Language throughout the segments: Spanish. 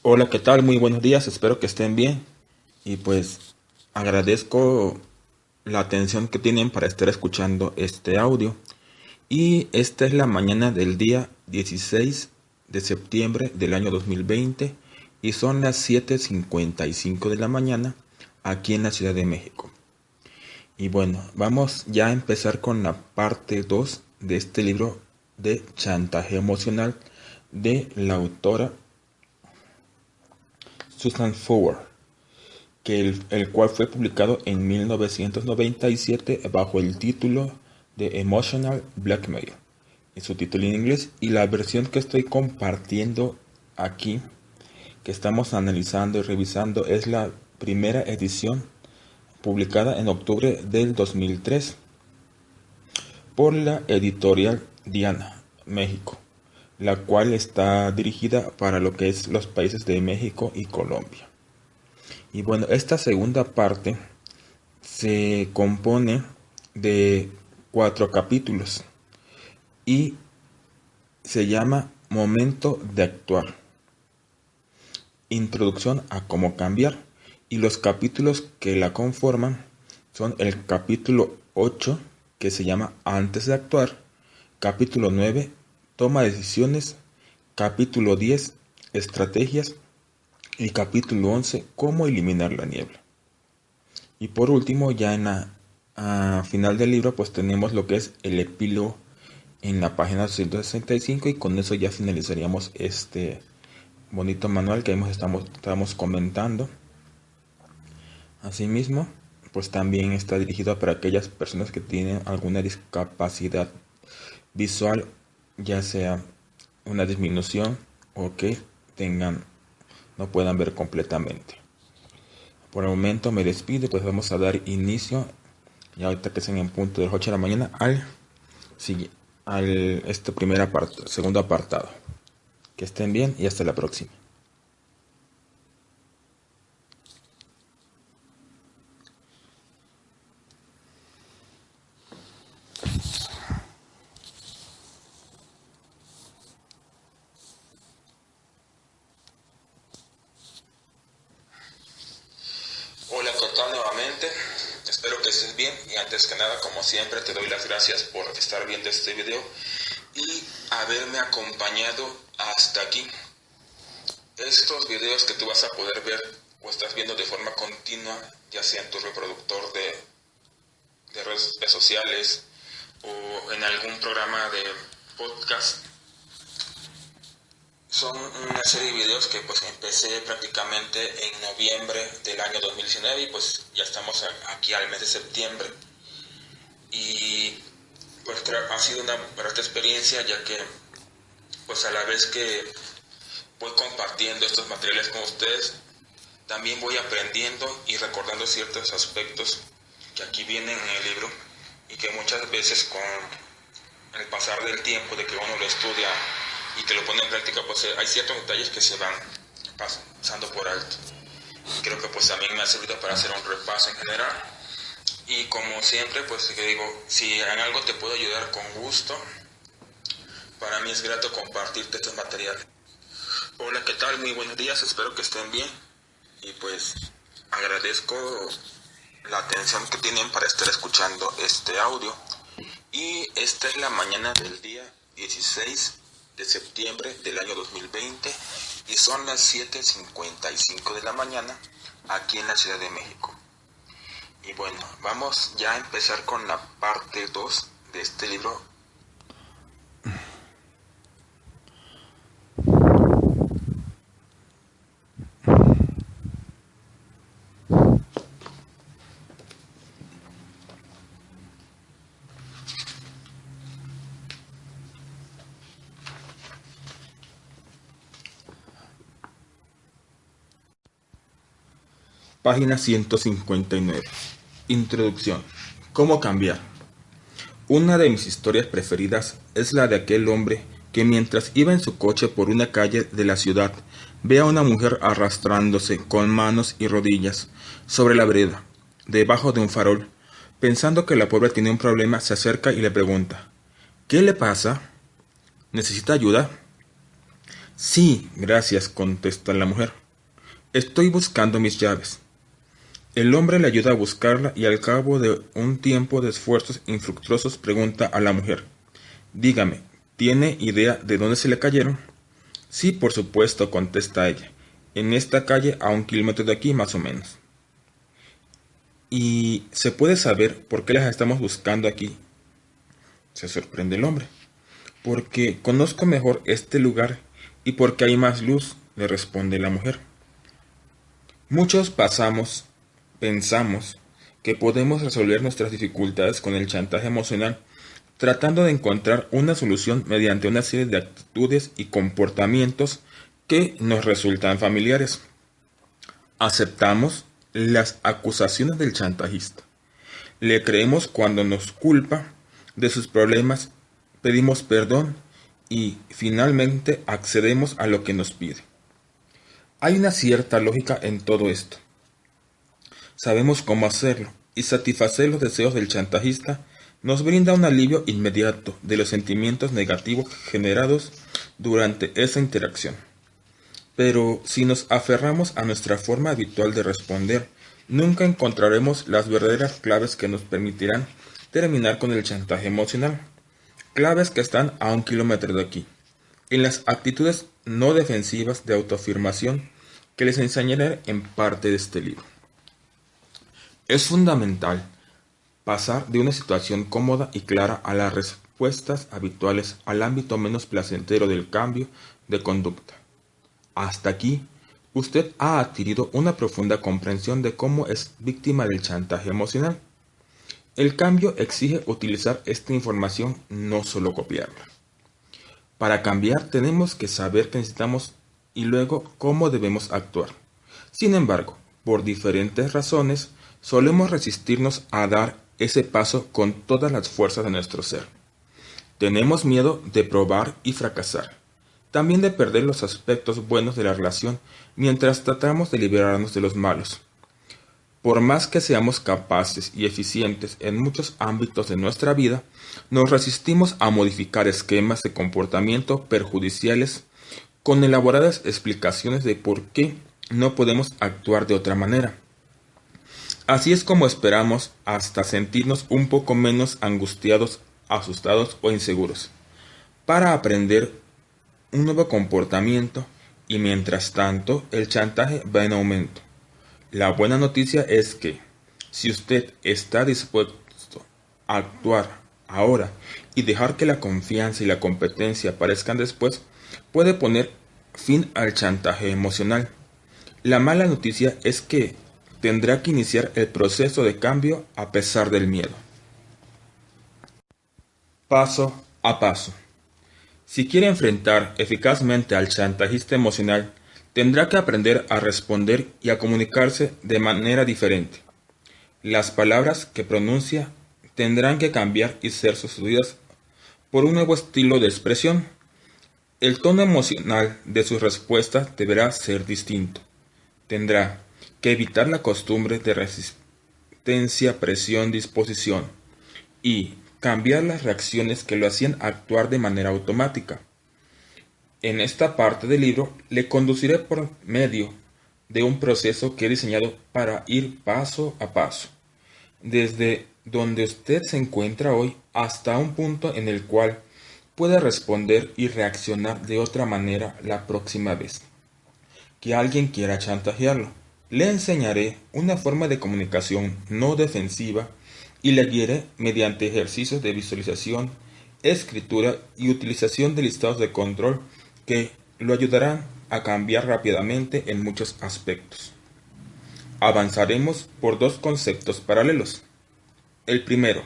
Hola, ¿qué tal? Muy buenos días, espero que estén bien. Y pues agradezco la atención que tienen para estar escuchando este audio. Y esta es la mañana del día 16 de septiembre del año 2020 y son las 7:55 de la mañana aquí en la Ciudad de México. Y bueno, vamos ya a empezar con la parte 2 de este libro de chantaje emocional de la autora Susan Forward, el cual fue publicado en 1997 bajo el título de Emotional Blackmail, en su título en inglés, y la versión que estoy compartiendo aquí, que estamos analizando y revisando, es la primera edición publicada en octubre del 2003 por la editorial Diana, México, la cual está dirigida para lo que es los países de México y Colombia. Y bueno, esta segunda parte se compone de 4 capítulos y se llama Momento de actuar, Introducción a cómo cambiar. Y los capítulos que la conforman son el capítulo 8, que se llama Antes de actuar, capítulo 9, Toma decisiones, capítulo 10, Estrategias, y capítulo 11, Cómo eliminar la niebla. Y por último, ya en la final del libro, pues tenemos lo que es el epílogo en la página 165, y con eso ya finalizaríamos este bonito manual que estamos comentando. Asimismo, pues también está dirigido para aquellas personas que tienen alguna discapacidad visual, ya sea una disminución o que tengan, no puedan ver completamente. Por el momento me despido, pues vamos a dar inicio, y ahorita que sean en punto de las 8 de la mañana, al este segundo apartado. Que estén bien y hasta la próxima. Hola, ¿qué tal nuevamente? Espero que estés bien, y antes que nada, como siempre, te doy las gracias por estar viendo este video y haberme acompañado hasta aquí. Estos videos que tú vas a poder ver o estás viendo de forma continua, ya sea en tu reproductor de redes sociales o en algún programa de podcast, son una serie de videos que pues empecé prácticamente en noviembre del año 2019, y pues ya estamos aquí al mes de septiembre. Y pues creo ha sido una grata experiencia, ya que pues a la vez que voy compartiendo estos materiales con ustedes, también voy aprendiendo y recordando ciertos aspectos que aquí vienen en el libro, y que muchas veces con el pasar del tiempo, de que uno lo estudia y que lo pone en práctica, pues hay ciertos detalles que se van pasando por alto. Y creo que pues también me ha servido para hacer un repaso en general. Y como siempre, pues que digo, si en algo te puedo ayudar, con gusto. Para mí es grato compartirte estos materiales. Hola, ¿qué tal? Muy buenos días, espero que estén bien. Y pues agradezco la atención que tienen para estar escuchando este audio. Y esta es la mañana del día 16 de septiembre del año 2020 y son las 7:55 de la mañana aquí en la Ciudad de México. Y bueno, vamos ya a empezar con la parte 2 de este libro. Página 159. Introducción. ¿Cómo cambiar? Una de mis historias preferidas es la de aquel hombre que, mientras iba en su coche por una calle de la ciudad, ve a una mujer arrastrándose con manos y rodillas sobre la vereda, debajo de un farol. Pensando que la pobre tiene un problema, se acerca y le pregunta: ¿qué le pasa? ¿Necesita ayuda? Sí, gracias, contesta la mujer. Estoy buscando mis llaves. El hombre le ayuda a buscarla y al cabo de un tiempo de esfuerzos infructuosos pregunta a la mujer, dígame, ¿tiene idea de dónde se le cayeron? Sí, por supuesto, contesta ella. En esta calle a 1 kilómetro de aquí más o menos. ¿Y se puede saber por qué las estamos buscando aquí? Se sorprende el hombre. Porque conozco mejor este lugar y porque hay más luz, le responde la mujer. Muchos pensamos que podemos resolver nuestras dificultades con el chantaje emocional, tratando de encontrar una solución mediante una serie de actitudes y comportamientos que nos resultan familiares. Aceptamos las acusaciones del chantajista. Le creemos cuando nos culpa de sus problemas, pedimos perdón y finalmente accedemos a lo que nos pide. Hay una cierta lógica en todo esto. Sabemos cómo hacerlo y satisfacer los deseos del chantajista nos brinda un alivio inmediato de los sentimientos negativos generados durante esa interacción. Pero si nos aferramos a nuestra forma habitual de responder, nunca encontraremos las verdaderas claves que nos permitirán terminar con el chantaje emocional. Claves que están a 1 kilómetro de aquí, en las actitudes no defensivas de autoafirmación que les enseñaré en parte de este libro. Es fundamental pasar de una situación cómoda y clara a las respuestas habituales al ámbito menos placentero del cambio de conducta. Hasta aquí, usted ha adquirido una profunda comprensión de cómo es víctima del chantaje emocional. El cambio exige utilizar esta información, no solo copiarla. Para cambiar tenemos que saber qué necesitamos y luego cómo debemos actuar. Sin embargo, por diferentes razones, solemos resistirnos a dar ese paso con todas las fuerzas de nuestro ser. Tenemos miedo de probar y fracasar. También de perder los aspectos buenos de la relación mientras tratamos de liberarnos de los malos. Por más que seamos capaces y eficientes en muchos ámbitos de nuestra vida, nos resistimos a modificar esquemas de comportamiento perjudiciales con elaboradas explicaciones de por qué no podemos actuar de otra manera. Así es como esperamos hasta sentirnos un poco menos angustiados, asustados o inseguros, para aprender un nuevo comportamiento y mientras tanto el chantaje va en aumento. La buena noticia es que si usted está dispuesto a actuar ahora y dejar que la confianza y la competencia aparezcan después, puede poner fin al chantaje emocional. La mala noticia es que tendrá que iniciar el proceso de cambio a pesar del miedo. Paso a paso. Si quiere enfrentar eficazmente al chantajista emocional, tendrá que aprender a responder y a comunicarse de manera diferente. Las palabras que pronuncia tendrán que cambiar y ser sustituidas por un nuevo estilo de expresión. El tono emocional de sus respuestas deberá ser distinto. Tendrá que evitar la costumbre de resistencia, presión, disposición y cambiar las reacciones que lo hacían actuar de manera automática. En esta parte del libro le conduciré por medio de un proceso que he diseñado para ir paso a paso, desde donde usted se encuentra hoy hasta un punto en el cual pueda responder y reaccionar de otra manera la próxima vez que alguien quiera chantajearlo. Le enseñaré una forma de comunicación no defensiva y le guiaré mediante ejercicios de visualización, escritura y utilización de listados de control que lo ayudarán a cambiar rápidamente en muchos aspectos. Avanzaremos por dos conceptos paralelos. El primero,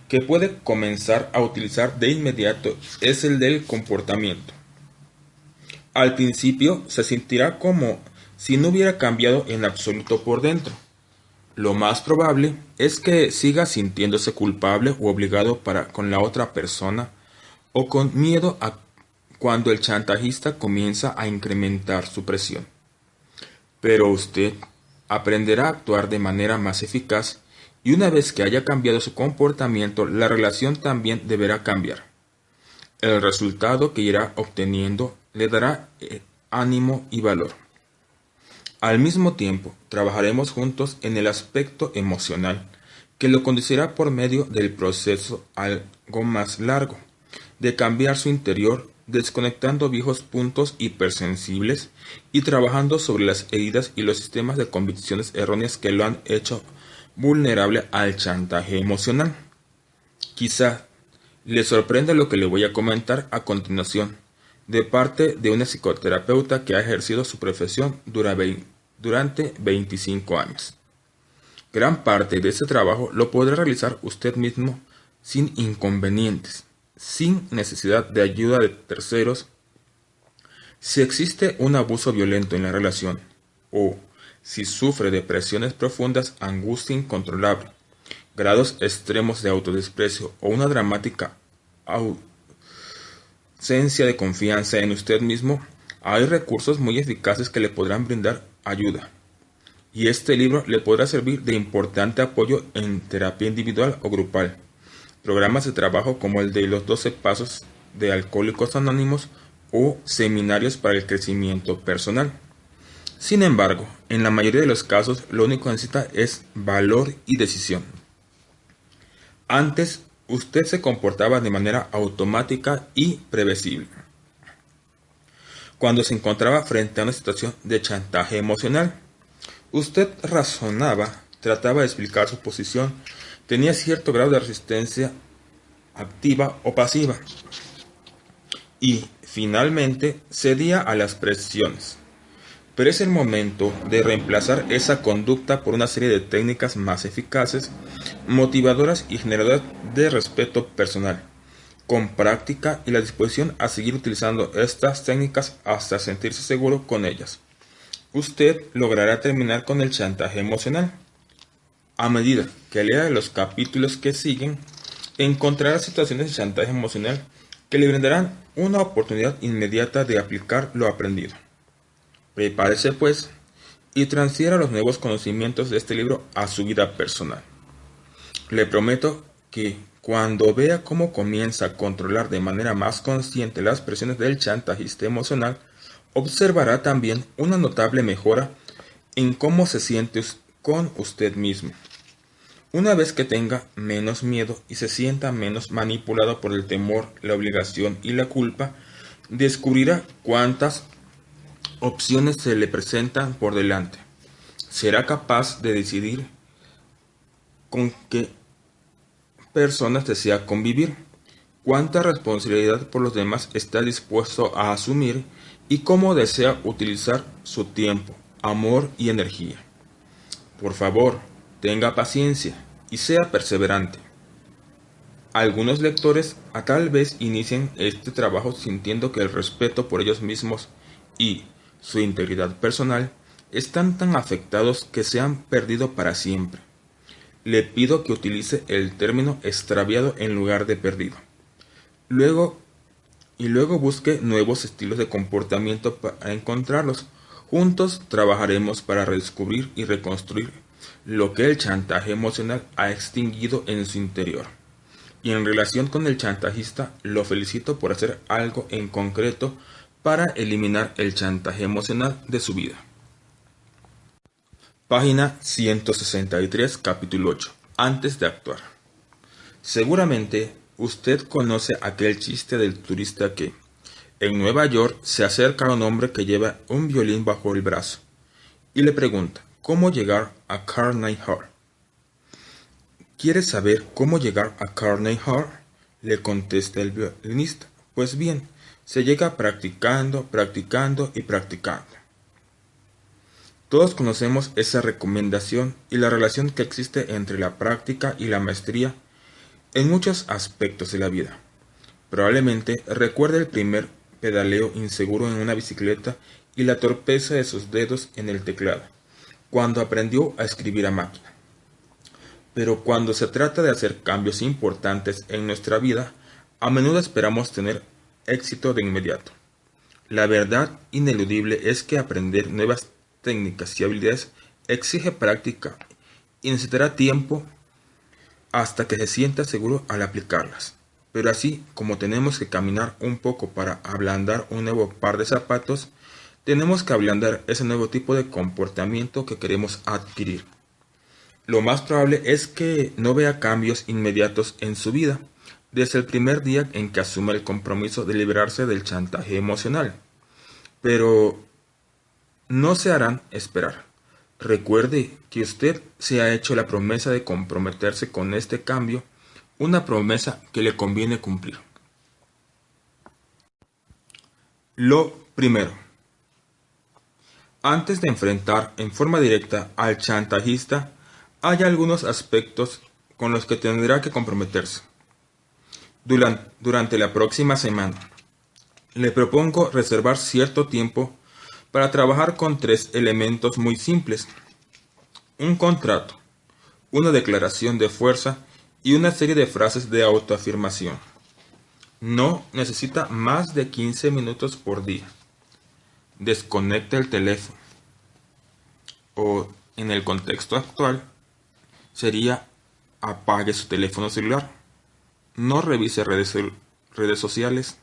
que puede comenzar a utilizar de inmediato, es el del comportamiento. Al principio se sentirá como si no hubiera cambiado en absoluto por dentro. Lo más probable es que siga sintiéndose culpable o obligado para con la otra persona o con miedo a cuando el chantajista comienza a incrementar su presión. Pero usted aprenderá a actuar de manera más eficaz y una vez que haya cambiado su comportamiento, la relación también deberá cambiar. El resultado que irá obteniendo le dará ánimo y valor. Al mismo tiempo, trabajaremos juntos en el aspecto emocional, que lo conducirá por medio del proceso algo más largo, de cambiar su interior, desconectando viejos puntos hipersensibles y trabajando sobre las heridas y los sistemas de convicciones erróneas que lo han hecho vulnerable al chantaje emocional. Quizá le sorprenda lo que le voy a comentar a continuación, de parte de una psicoterapeuta que ha ejercido su profesión durante 25 años. Gran parte de este trabajo lo podrá realizar usted mismo sin inconvenientes, sin necesidad de ayuda de terceros. Si existe un abuso violento en la relación, o si sufre depresiones profundas, angustia incontrolable, grados extremos de autodesprecio o una dramática ausencia de confianza en usted mismo, hay recursos muy eficaces que le podrán brindar ayuda. Y este libro le podrá servir de importante apoyo en terapia individual o grupal. Programas de trabajo como el de los 12 pasos de Alcohólicos Anónimos o seminarios para el crecimiento personal. Sin embargo, en la mayoría de los casos, lo único que necesita es valor y decisión. Antes, usted se comportaba de manera automática y previsible cuando se encontraba frente a una situación de chantaje emocional. Usted razonaba, trataba de explicar su posición, tenía cierto grado de resistencia activa o pasiva y, finalmente, cedía a las presiones. Pero es el momento de reemplazar esa conducta por una serie de técnicas más eficaces, motivadoras y generadoras de respeto personal, con práctica y la disposición a seguir utilizando estas técnicas hasta sentirse seguro con ellas. Usted logrará terminar con el chantaje emocional. A medida que lea los capítulos que siguen, encontrará situaciones de chantaje emocional que le brindarán una oportunidad inmediata de aplicar lo aprendido. Prepárese pues y transfiera los nuevos conocimientos de este libro a su vida personal. Le prometo que cuando vea cómo comienza a controlar de manera más consciente las presiones del chantajista emocional, observará también una notable mejora en cómo se siente con usted mismo. Una vez que tenga menos miedo y se sienta menos manipulado por el temor, la obligación y la culpa, descubrirá cuántas opciones se le presentan por delante. Será capaz de decidir con qué personas desea convivir, cuánta responsabilidad por los demás está dispuesto a asumir y cómo desea utilizar su tiempo, amor y energía. Por favor, tenga paciencia y sea perseverante. Algunos lectores tal vez inicien este trabajo sintiendo que el respeto por ellos mismos y su integridad personal están tan afectados que se han perdido para siempre. Le pido que utilice el término extraviado en lugar de perdido. Luego busque nuevos estilos de comportamiento para encontrarlos. Juntos trabajaremos para redescubrir y reconstruir lo que el chantaje emocional ha extinguido en su interior. Y en relación con el chantajista, lo felicito por hacer algo en concreto para eliminar el chantaje emocional de su vida. Página 163, capítulo 8. Antes de actuar. Seguramente usted conoce aquel chiste del turista que, en Nueva York, se acerca a un hombre que lleva un violín bajo el brazo y le pregunta cómo llegar a Carnegie Hall. ¿Quieres saber cómo llegar a Carnegie Hall?, le contesta el violinista. Pues bien, se llega practicando, practicando y practicando. Todos conocemos esa recomendación y la relación que existe entre la práctica y la maestría en muchos aspectos de la vida. Probablemente recuerde el primer pedaleo inseguro en una bicicleta y la torpeza de sus dedos en el teclado, cuando aprendió a escribir a máquina. Pero cuando se trata de hacer cambios importantes en nuestra vida, a menudo esperamos tener éxito de inmediato. La verdad ineludible es que aprender nuevas técnicas y habilidades exige práctica y necesitará tiempo hasta que se sienta seguro al aplicarlas. Pero así como tenemos que caminar un poco para ablandar un nuevo par de zapatos, tenemos que ablandar ese nuevo tipo de comportamiento que queremos adquirir. Lo más probable es que no vea cambios inmediatos en su vida, desde el primer día en que asume el compromiso de liberarse del chantaje emocional. Pero no se harán esperar. Recuerde que usted se ha hecho la promesa de comprometerse con este cambio, una promesa que le conviene cumplir. Lo primero, antes de enfrentar en forma directa al chantajista, hay algunos aspectos con los que tendrá que comprometerse. Durante la próxima semana, le propongo reservar cierto tiempo para trabajar con 3 elementos muy simples: un contrato, una declaración de fuerza y una serie de frases de autoafirmación. No necesita más de 15 minutos por día. Desconecte el teléfono. O, en el contexto actual, sería apague su teléfono celular. No revise redes sociales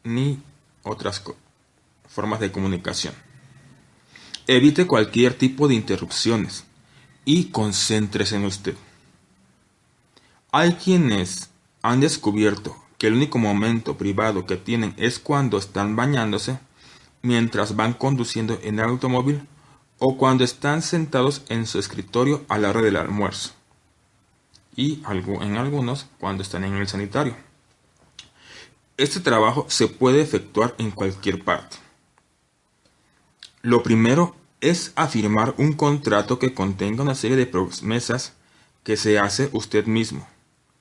ni otras formas de comunicación. Evite cualquier tipo de interrupciones y concéntrese en usted. Hay quienes han descubierto que el único momento privado que tienen es cuando están bañándose, mientras van conduciendo en el automóvil o cuando están sentados en su escritorio a la hora del almuerzo, y en algunos cuando están en el sanitario. Este trabajo se puede efectuar en cualquier parte. Lo primero es afirmar un contrato que contenga una serie de promesas que se hace usted mismo,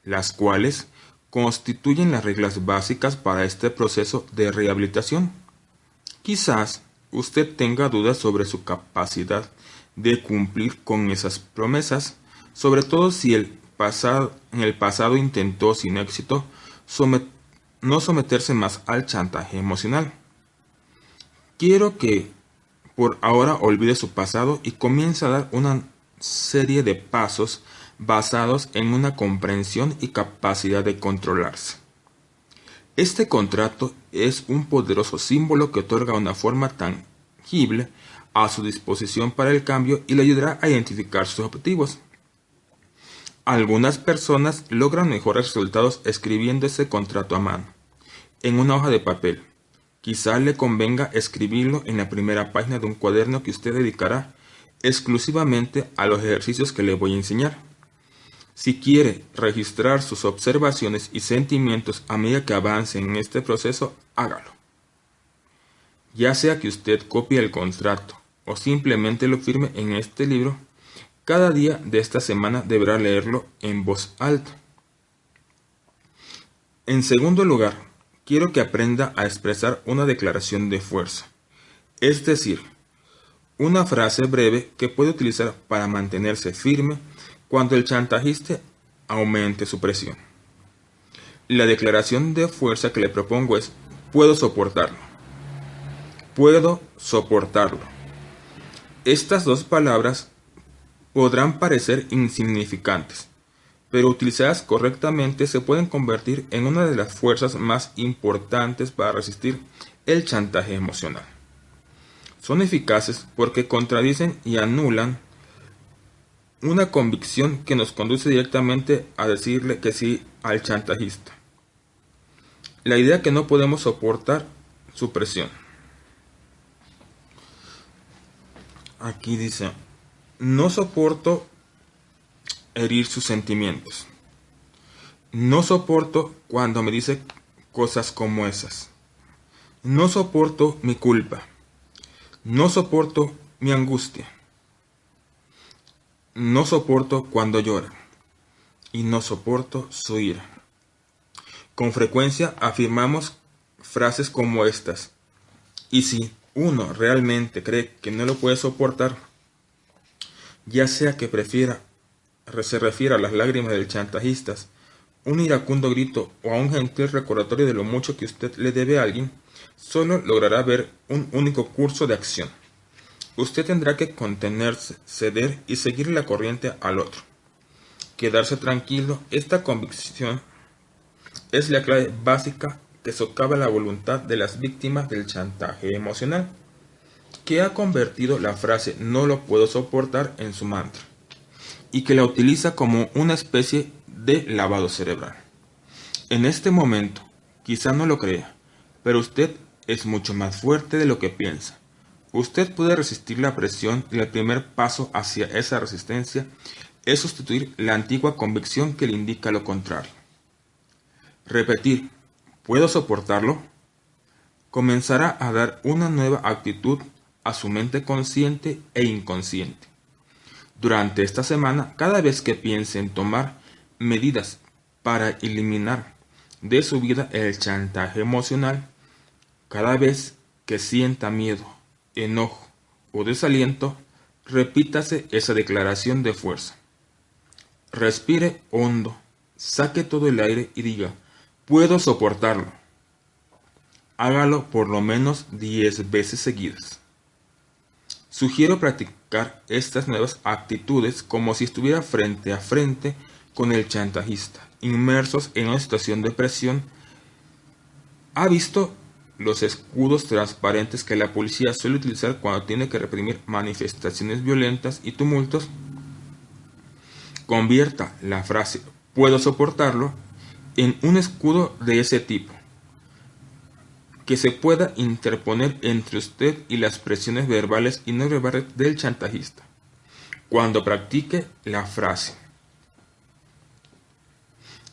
las cuales constituyen las reglas básicas para este proceso de rehabilitación. Quizás usted tenga dudas sobre su capacidad de cumplir con esas promesas, sobre todo si en el pasado intentó sin éxito no someterse más al chantaje emocional. Quiero que por ahora olvide su pasado y comience a dar una serie de pasos basados en una comprensión y capacidad de controlarse. Este contrato es un poderoso símbolo que otorga una forma tangible a su disposición para el cambio y le ayudará a identificar sus objetivos. Algunas personas logran mejores resultados escribiendo ese contrato a mano, en una hoja de papel. Quizá le convenga escribirlo en la primera página de un cuaderno que usted dedicará exclusivamente a los ejercicios que le voy a enseñar. Si quiere registrar sus observaciones y sentimientos a medida que avance en este proceso, hágalo. Ya sea que usted copie el contrato o simplemente lo firme en este libro, cada día de esta semana deberá leerlo en voz alta. En segundo lugar, quiero que aprenda a expresar una declaración de fuerza, es decir, una frase breve que puede utilizar para mantenerse firme cuando el chantajista aumente su presión. La declaración de fuerza que le propongo es: puedo soportarlo. Puedo soportarlo. Estas dos palabras podrán parecer insignificantes, pero utilizadas correctamente se pueden convertir en una de las fuerzas más importantes para resistir el chantaje emocional. Son eficaces porque contradicen y anulan una convicción que nos conduce directamente a decirle que sí al chantajista. La idea que no podemos soportar su presión. Aquí dice: no soporto herir sus sentimientos. No soporto cuando me dice cosas como esas. No soporto mi culpa. No soporto mi angustia. No soporto cuando llora. Y no soporto su ira. Con frecuencia afirmamos frases como estas. Y si uno realmente cree que no lo puede soportar, ya sea que se refiera a las lágrimas del chantajista, un iracundo grito o a un gentil recordatorio de lo mucho que usted le debe a alguien, solo logrará ver un único curso de acción. Usted tendrá que contenerse, ceder y seguir la corriente al otro. Quedarse tranquilo. Esta convicción es la clave básica que socava la voluntad de las víctimas del chantaje emocional, que ha convertido la frase "no lo puedo soportar" en su mantra, y que la utiliza como una especie de lavado cerebral. En este momento, quizá no lo crea, pero usted es mucho más fuerte de lo que piensa. Usted puede resistir la presión y el primer paso hacia esa resistencia es sustituir la antigua convicción que le indica lo contrario. Repetir "¿puedo soportarlo?" comenzará a dar una nueva actitud a su mente consciente e inconsciente. Durante esta semana, cada vez que piense en tomar medidas para eliminar de su vida el chantaje emocional, cada vez que sienta miedo, enojo o desaliento, repítase esa declaración de fuerza. Respire hondo, saque todo el aire y diga "puedo soportarlo". Hágalo por lo menos 10 veces seguidas. Sugiero practicar estas nuevas actitudes como si estuviera frente a frente con el chantajista, inmersos en una situación de presión. ¿Ha visto los escudos transparentes que la policía suele utilizar cuando tiene que reprimir manifestaciones violentas y tumultos? Convierta la frase "puedo soportarlo" en un escudo de ese tipo, que se pueda interponer entre usted y las presiones verbales y no verbales del chantajista. Cuando practique la frase,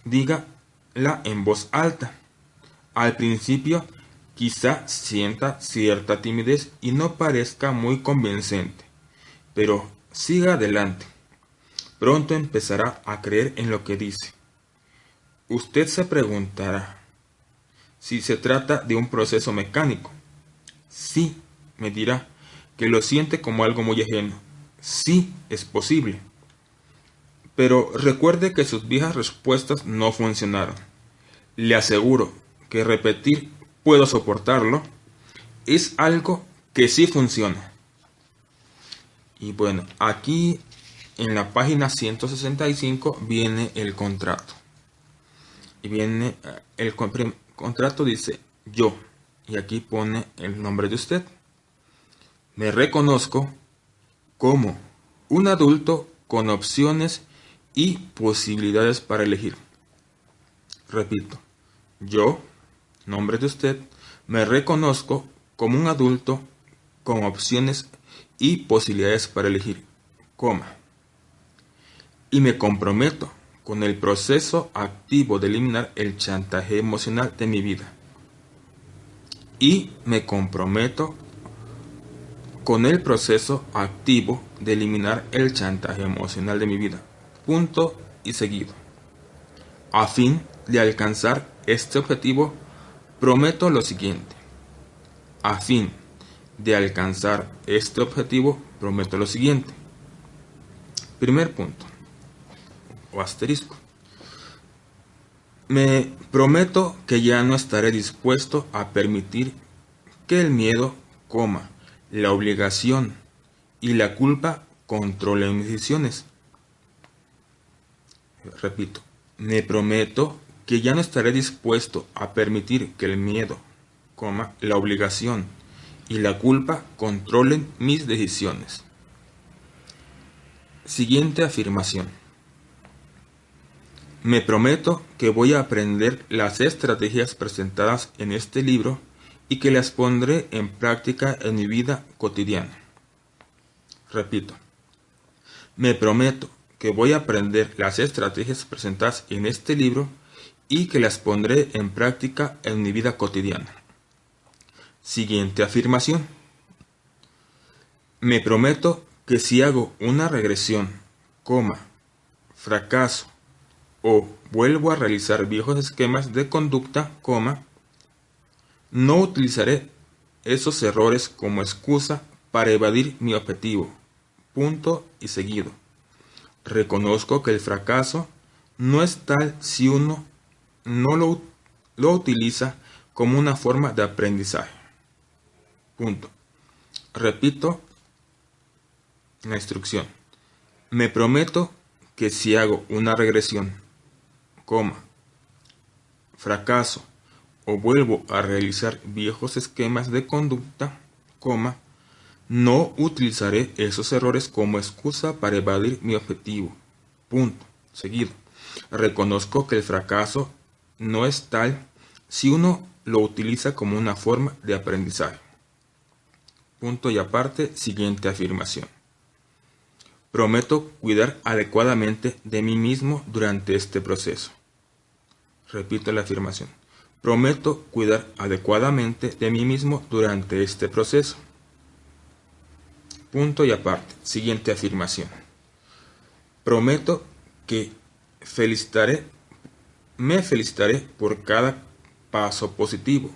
dígala en voz alta. Al principio, quizá sienta cierta timidez y no parezca muy convincente, pero siga adelante. Pronto empezará a creer en lo que dice. Usted se preguntará si se trata de un proceso mecánico. Sí, me dirá, que lo siente como algo muy ajeno. Sí, es posible. Pero recuerde que sus viejas respuestas no funcionaron. Le aseguro que repetir "puedo soportarlo" es algo que sí funciona. Y bueno, aquí en la página 165 viene el contrato. Y viene el contrato, dice "yo", y aquí pone el nombre de usted. Me reconozco como un adulto con opciones y posibilidades para elegir. Repito, yo, nombre de usted, me reconozco como un adulto con opciones y posibilidades para elegir, coma, y me comprometo con el proceso activo de eliminar el chantaje emocional de mi vida. Y me comprometo con el proceso activo de eliminar el chantaje emocional de mi vida. Punto y seguido. A fin de alcanzar este objetivo, prometo lo siguiente. A fin de alcanzar este objetivo, prometo lo siguiente. Primer punto, o asterisco. Me prometo que ya no estaré dispuesto a permitir que el miedo, la obligación y la culpa controlen mis decisiones. Repito, me prometo que ya no estaré dispuesto a permitir que el miedo, la obligación y la culpa controlen mis decisiones. Siguiente afirmación. Me prometo que voy a aprender las estrategias presentadas en este libro y que las pondré en práctica en mi vida cotidiana. Repito, me prometo que voy a aprender las estrategias presentadas en este libro y que las pondré en práctica en mi vida cotidiana. Siguiente afirmación. Me prometo que si hago una regresión, fracaso o vuelvo a realizar viejos esquemas de conducta, no utilizaré esos errores como excusa para evadir mi objetivo. Punto y seguido. Reconozco que el fracaso no es tal si uno no lo utiliza como una forma de aprendizaje. Punto. Repito la instrucción. Me prometo que si hago una regresión, fracaso o vuelvo a realizar viejos esquemas de conducta, no utilizaré esos errores como excusa para evadir mi objetivo. Punto. Seguido. Reconozco que el fracaso no es tal si uno lo utiliza como una forma de aprendizaje. Punto y aparte, siguiente afirmación. Prometo cuidar adecuadamente de mí mismo durante este proceso. Repito la afirmación. Prometo cuidar adecuadamente de mí mismo durante este proceso. Punto y aparte. Siguiente afirmación. Prometo que me felicitaré por cada paso positivo,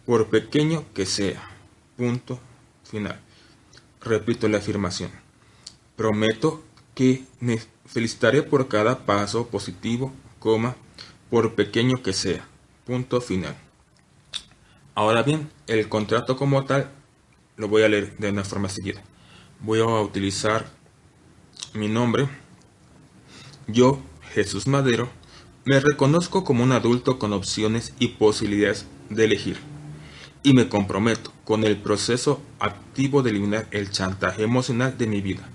por pequeño que sea. Punto final. Repito la afirmación. Prometo que me felicitaré por cada paso positivo, por pequeño que sea. Punto final. Ahora bien, el contrato como tal lo voy a leer de una forma seguida. Voy a utilizar mi nombre. Yo, Jesús Madero, me reconozco como un adulto con opciones y posibilidades de elegir. Y me comprometo con el proceso activo de eliminar el chantaje emocional de mi vida.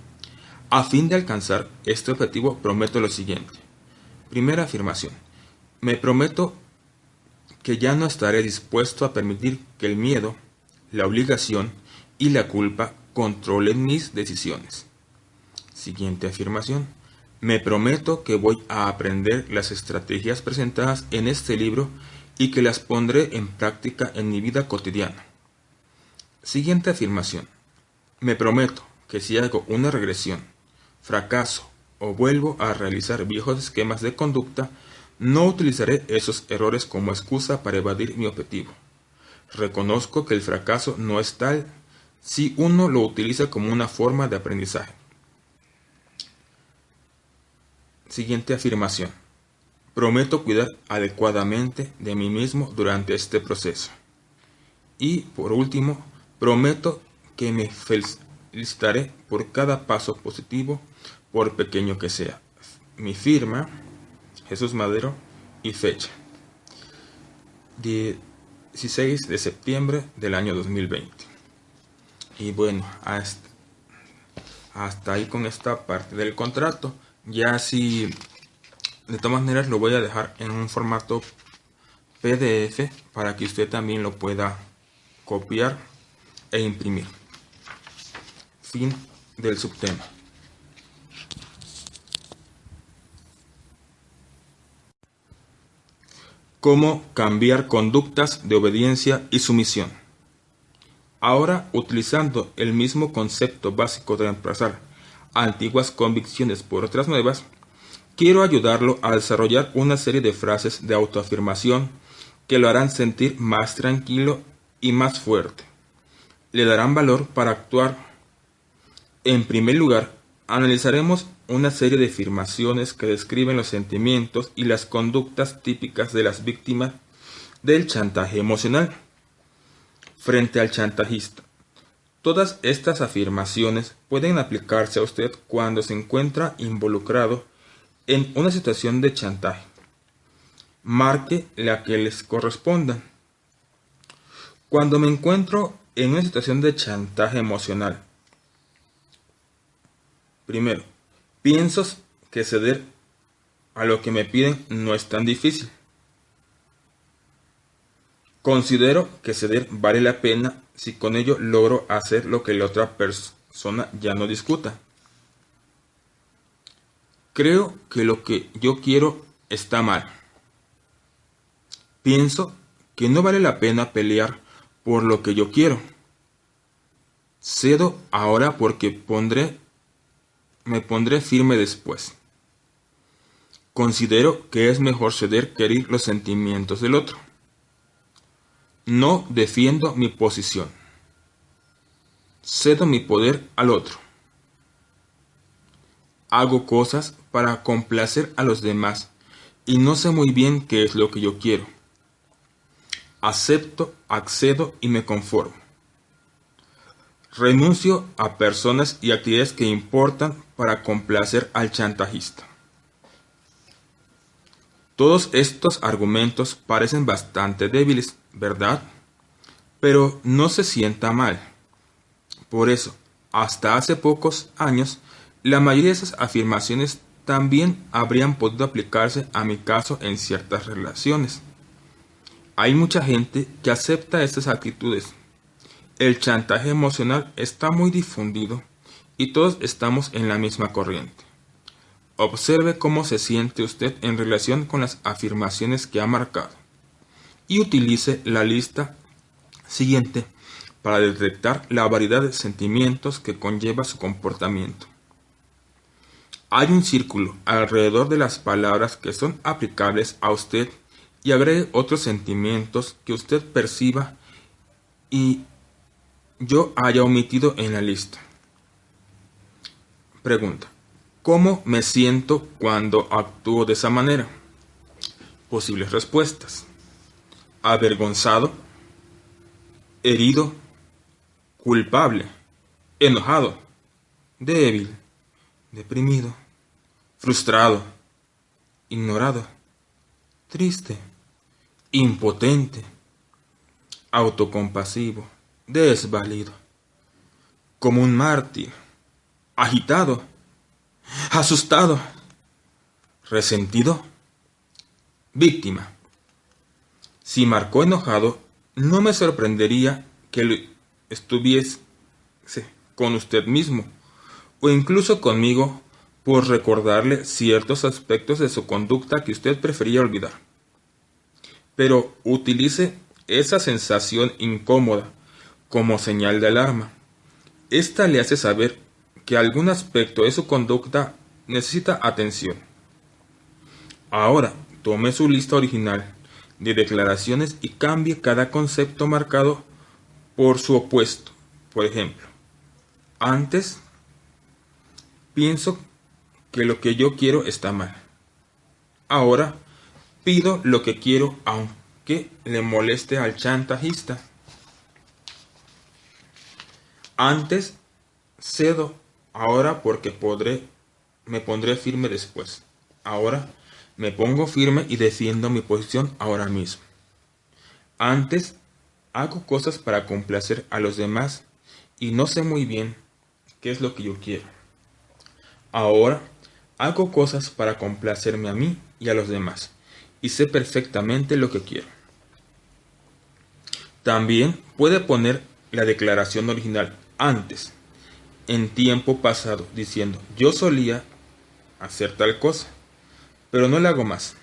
A fin de alcanzar este objetivo, prometo lo siguiente. Primera afirmación. Me prometo que ya no estaré dispuesto a permitir que el miedo, la obligación y la culpa controlen mis decisiones. Siguiente afirmación. Me prometo que voy a aprender las estrategias presentadas en este libro y que las pondré en práctica en mi vida cotidiana. Siguiente afirmación. Me prometo que si hago una regresión, fracaso o vuelvo a realizar viejos esquemas de conducta, no utilizaré esos errores como excusa para evadir mi objetivo. Reconozco que el fracaso no es tal si uno lo utiliza como una forma de aprendizaje. Siguiente afirmación. Prometo cuidar adecuadamente de mí mismo durante este proceso. Y por último, prometo que me felicitaré por cada paso positivo, por pequeño que sea. Mi firma, Jesús Madero, y fecha. 16 de septiembre del año 2020. Y bueno, hasta ahí con esta parte del contrato. Ya si de todas maneras lo voy a dejar en un formato PDF para que usted también lo pueda copiar e imprimir. Fin del subtema. ¿Cómo cambiar conductas de obediencia y sumisión? Ahora, utilizando el mismo concepto básico de reemplazar antiguas convicciones por otras nuevas, quiero ayudarlo a desarrollar una serie de frases de autoafirmación que lo harán sentir más tranquilo y más fuerte. Le darán valor para actuar. En primer lugar, analizaremos una serie de afirmaciones que describen los sentimientos y las conductas típicas de las víctimas del chantaje emocional frente al chantajista. Todas estas afirmaciones pueden aplicarse a usted cuando se encuentra involucrado en una situación de chantaje. Marque la que les corresponda. Cuando me encuentro en una situación de chantaje emocional, primero, pienso que ceder a lo que me piden no es tan difícil. Considero que ceder vale la pena si con ello logro hacer lo que la otra persona ya no discuta. Creo que lo que yo quiero está mal. Pienso que no vale la pena pelear por lo que yo quiero. Cedo ahora porque me pondré firme después. Considero que es mejor ceder que herir los sentimientos del otro. No defiendo mi posición. Cedo mi poder al otro. Hago cosas para complacer a los demás y no sé muy bien qué es lo que yo quiero. Acepto, accedo y me conformo. Renuncio a personas y actividades que importan para complacer al chantajista. Todos estos argumentos parecen bastante débiles, ¿verdad? Pero no se sienta mal. Por eso, hasta hace pocos años, la mayoría de esas afirmaciones también habrían podido aplicarse a mi caso en ciertas relaciones. Hay mucha gente que acepta estas actitudes. El chantaje emocional está muy difundido y todos estamos en la misma corriente. Observe cómo se siente usted en relación con las afirmaciones que ha marcado y utilice la lista siguiente para detectar la variedad de sentimientos que conlleva su comportamiento. Hay un círculo alrededor de las palabras que son aplicables a usted y agregue otros sentimientos que usted perciba y yo haya omitido en la lista. Pregunta: ¿cómo me siento cuando actúo de esa manera? Posibles respuestas: avergonzado, herido, culpable, enojado, débil, deprimido, frustrado, ignorado, triste, impotente, autocompasivo, desvalido, como un mártir, agitado, asustado, resentido, víctima. Si marcó enojado, no me sorprendería que lo estuviese con usted mismo o incluso conmigo por recordarle ciertos aspectos de su conducta que usted prefería olvidar. Pero utilice esa sensación incómoda como señal de alarma. Esta le hace saber que algún aspecto de su conducta necesita atención. Ahora, tome su lista original de declaraciones y cambie cada concepto marcado por su opuesto. Por ejemplo, antes pienso que lo que yo quiero está mal. Ahora pido lo que quiero aunque le moleste al chantajista. Antes cedo, ahora porque me pondré firme después. Ahora me pongo firme y defiendo mi posición ahora mismo. Antes hago cosas para complacer a los demás y no sé muy bien qué es lo que yo quiero. Ahora hago cosas para complacerme a mí y a los demás y sé perfectamente lo que quiero. También puede poner la declaración original antes, en tiempo pasado, diciendo: yo solía hacer tal cosa, pero no la hago más.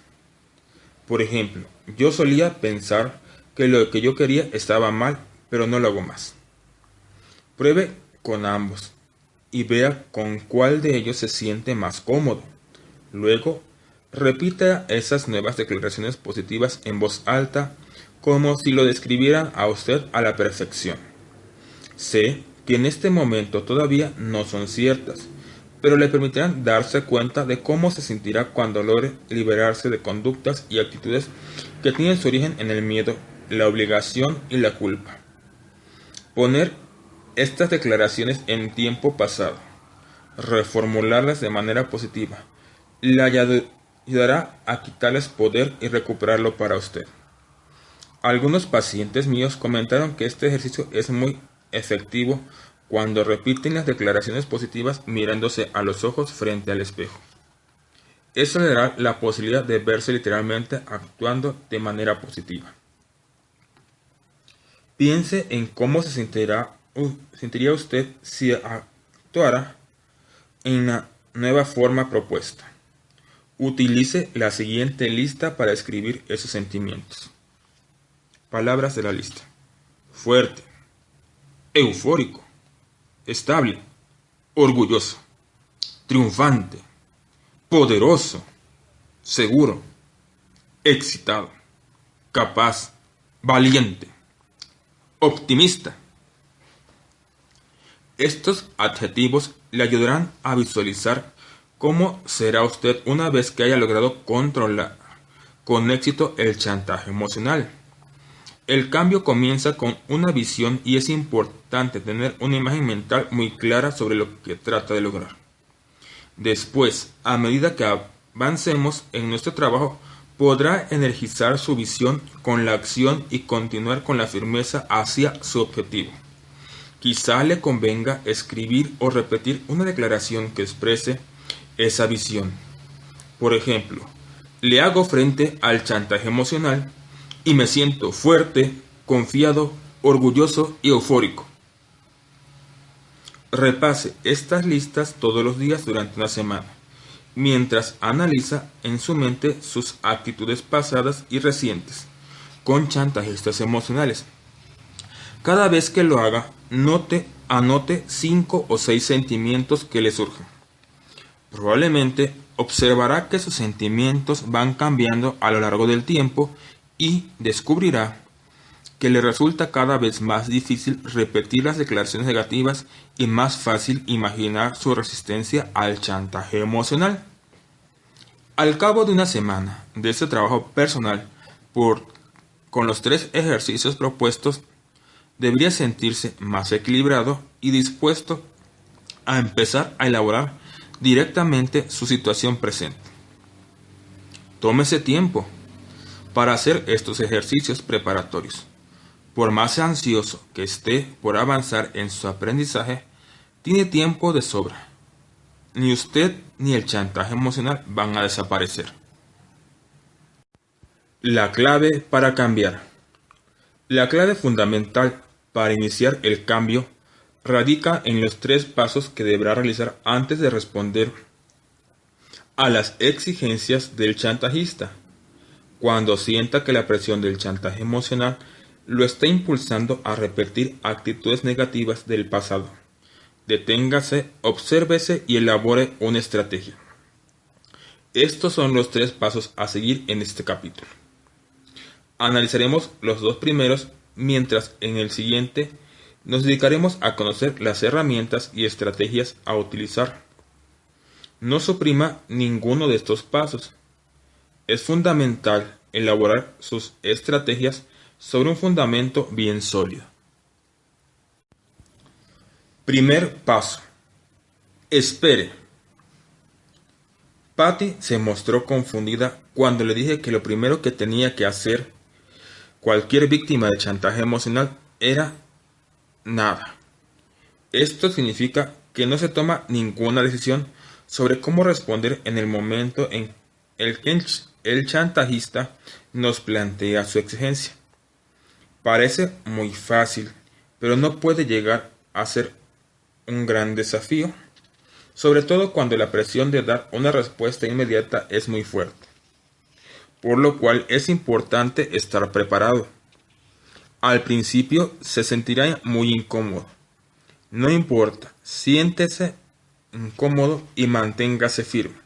Por ejemplo, yo solía pensar que lo que yo quería estaba mal, pero no lo hago más. Pruebe con ambos y vea con cuál de ellos se siente más cómodo. Luego, repita esas nuevas declaraciones positivas en voz alta, como si lo describieran a usted a la perfección. Sé que en este momento todavía no son ciertas, pero le permitirán darse cuenta de cómo se sentirá cuando logre liberarse de conductas y actitudes que tienen su origen en el miedo, la obligación y la culpa. Poner estas declaraciones en tiempo pasado, reformularlas de manera positiva, le ayudará a quitarles poder y recuperarlo para usted. Algunos pacientes míos comentaron que este ejercicio es muy efectivo cuando repiten las declaraciones positivas mirándose a los ojos frente al espejo. Eso le dará la posibilidad de verse literalmente actuando de manera positiva. Piense en cómo se sentiría usted si actuara en la nueva forma propuesta. Utilice la siguiente lista para escribir esos sentimientos. Palabras de la lista: fuerte, eufórico, estable, orgulloso, triunfante, poderoso, seguro, excitado, capaz, valiente, optimista. Estos adjetivos le ayudarán a visualizar cómo será usted una vez que haya logrado controlar con éxito el chantaje emocional. El cambio comienza con una visión y es importante tener una imagen mental muy clara sobre lo que trata de lograr. Después, a medida que avancemos en nuestro trabajo, podrá energizar su visión con la acción y continuar con la firmeza hacia su objetivo. Quizá le convenga escribir o repetir una declaración que exprese esa visión. Por ejemplo, le hago frente al chantaje emocional y me siento fuerte, confiado, orgulloso y eufórico. Repase estas listas todos los días durante una semana, mientras analiza en su mente sus actitudes pasadas y recientes con chantajistas emocionales. Cada vez que lo haga, anote 5 o 6 sentimientos que le surjan. Probablemente observará que sus sentimientos van cambiando a lo largo del tiempo y descubrirá que le resulta cada vez más difícil repetir las declaraciones negativas y más fácil imaginar su resistencia al chantaje emocional. Al cabo de una semana de este trabajo personal con los 3 ejercicios propuestos, debería sentirse más equilibrado y dispuesto a empezar a elaborar directamente su situación presente. Tómese tiempo para hacer estos ejercicios preparatorios. Por más ansioso que esté por avanzar en su aprendizaje, tiene tiempo de sobra. Ni usted ni el chantaje emocional van a desaparecer. La clave para cambiar. La clave fundamental para iniciar el cambio radica en los 3 pasos que deberá realizar antes de responder a las exigencias del chantajista. Cuando sienta que la presión del chantaje emocional lo está impulsando a repetir actitudes negativas del pasado, deténgase, obsérvese y elabore una estrategia. Estos son los 3 pasos a seguir en este capítulo. Analizaremos los 2 primeros, mientras en el siguiente nos dedicaremos a conocer las herramientas y estrategias a utilizar. No suprima ninguno de estos pasos. Es fundamental elaborar sus estrategias sobre un fundamento bien sólido. Primer paso. Espere. Patty se mostró confundida cuando le dije que lo primero que tenía que hacer cualquier víctima de chantaje emocional era nada. Esto significa que no se toma ninguna decisión sobre cómo responder en el momento en el que el chantajista nos plantea su exigencia. Parece muy fácil, pero no puede llegar a ser un gran desafío, sobre todo cuando la presión de dar una respuesta inmediata es muy fuerte, por lo cual es importante estar preparado. Al principio se sentirá muy incómodo. No importa, siéntese incómodo y manténgase firme.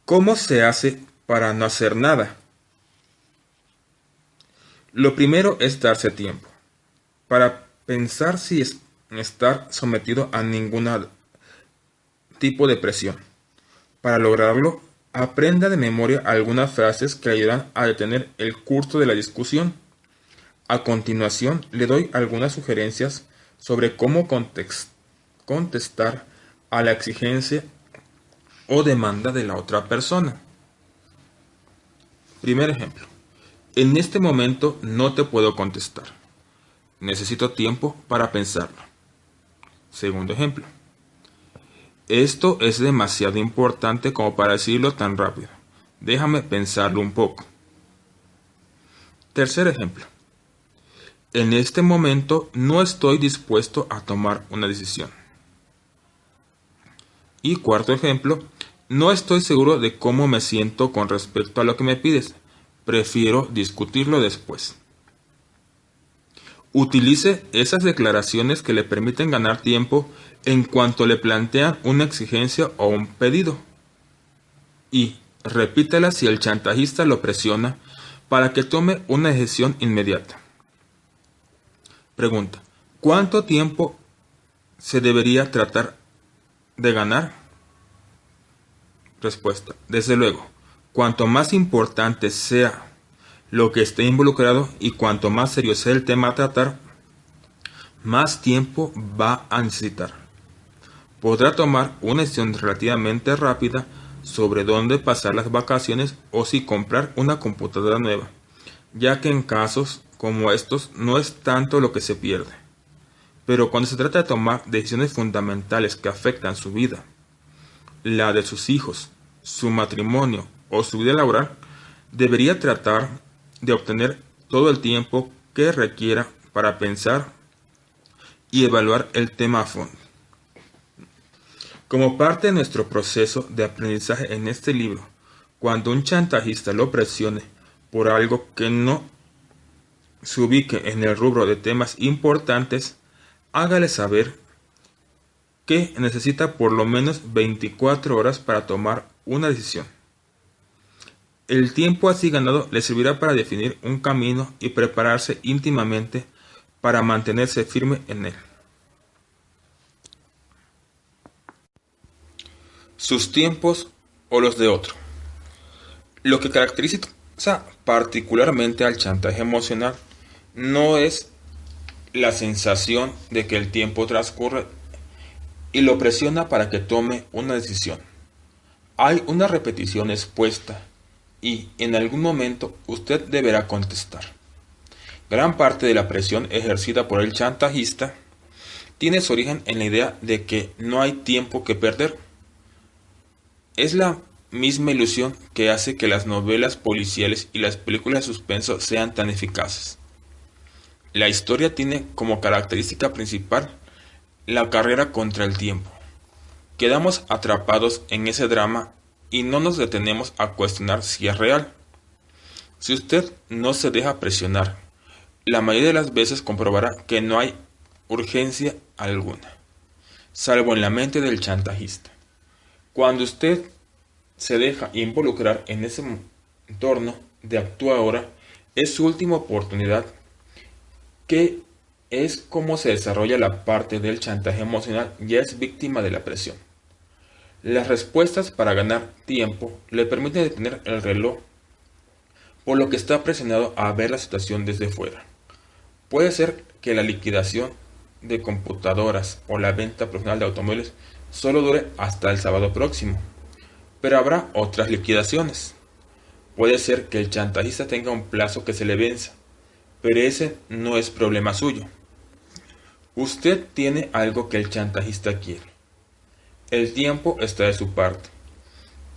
¿Cómo se hace para no hacer nada? Lo primero es darse tiempo para pensar si estar sometido a ningún tipo de presión. Para lograrlo, aprenda de memoria algunas frases que ayudarán a detener el curso de la discusión. A continuación, le doy algunas sugerencias sobre cómo contestar a la exigencia o demanda de la otra persona. Primer ejemplo. En este momento no te puedo contestar. Necesito tiempo para pensarlo. Segundo ejemplo. Esto es demasiado importante como para decirlo tan rápido. Déjame pensarlo un poco. Tercer ejemplo. En este momento no estoy dispuesto a tomar una decisión. Y cuarto ejemplo. No estoy seguro de cómo me siento con respecto a lo que me pides. Prefiero discutirlo después. Utilice esas declaraciones que le permiten ganar tiempo en cuanto le plantean una exigencia o un pedido. Y repítelas si el chantajista lo presiona para que tome una decisión inmediata. Pregunta: ¿cuánto tiempo se debería tratar de ganar? Respuesta: desde luego, cuanto más importante sea lo que esté involucrado y cuanto más serio sea el tema a tratar, más tiempo va a necesitar. Podrá tomar una decisión relativamente rápida sobre dónde pasar las vacaciones o si comprar una computadora nueva, ya que en casos como estos no es tanto lo que se pierde. Pero cuando se trata de tomar decisiones fundamentales que afectan su vida, la de sus hijos, su matrimonio o su vida laboral, debería tratar de obtener todo el tiempo que requiera para pensar y evaluar el tema a fondo. Como parte de nuestro proceso de aprendizaje en este libro, cuando un chantajista lo presione por algo que no se ubique en el rubro de temas importantes, hágale saber que necesita por lo menos 24 horas para tomar una decisión. El tiempo así ganado le servirá para definir un camino y prepararse íntimamente para mantenerse firme en él. Sus tiempos o los de otro. Lo que caracteriza particularmente al chantaje emocional no es la sensación de que el tiempo transcurre y lo presiona para que tome una decisión. Hay una repetición expuesta y en algún momento usted deberá contestar. Gran parte de la presión ejercida por el chantajista tiene su origen en la idea de que no hay tiempo que perder. Es la misma ilusión que hace que las novelas policiales y las películas de suspenso sean tan eficaces. La historia tiene como característica principal la carrera contra el tiempo. Quedamos atrapados en ese drama y no nos detenemos a cuestionar si es real. Si usted no se deja presionar, la mayoría de las veces comprobará que no hay urgencia alguna, salvo en la mente del chantajista. Cuando usted se deja involucrar en ese entorno de actúa ahora, es su última oportunidad, que es como se desarrolla la parte del chantaje emocional, ya es víctima de la presión. Las respuestas para ganar tiempo le permiten detener el reloj, por lo que está presionado a ver la situación desde fuera. Puede ser que la liquidación de computadoras o la venta profesional de automóviles solo dure hasta el sábado próximo, pero habrá otras liquidaciones. Puede ser que el chantajista tenga un plazo que se le venza, pero ese no es problema suyo. Usted tiene algo que el chantajista quiere. El tiempo está de su parte.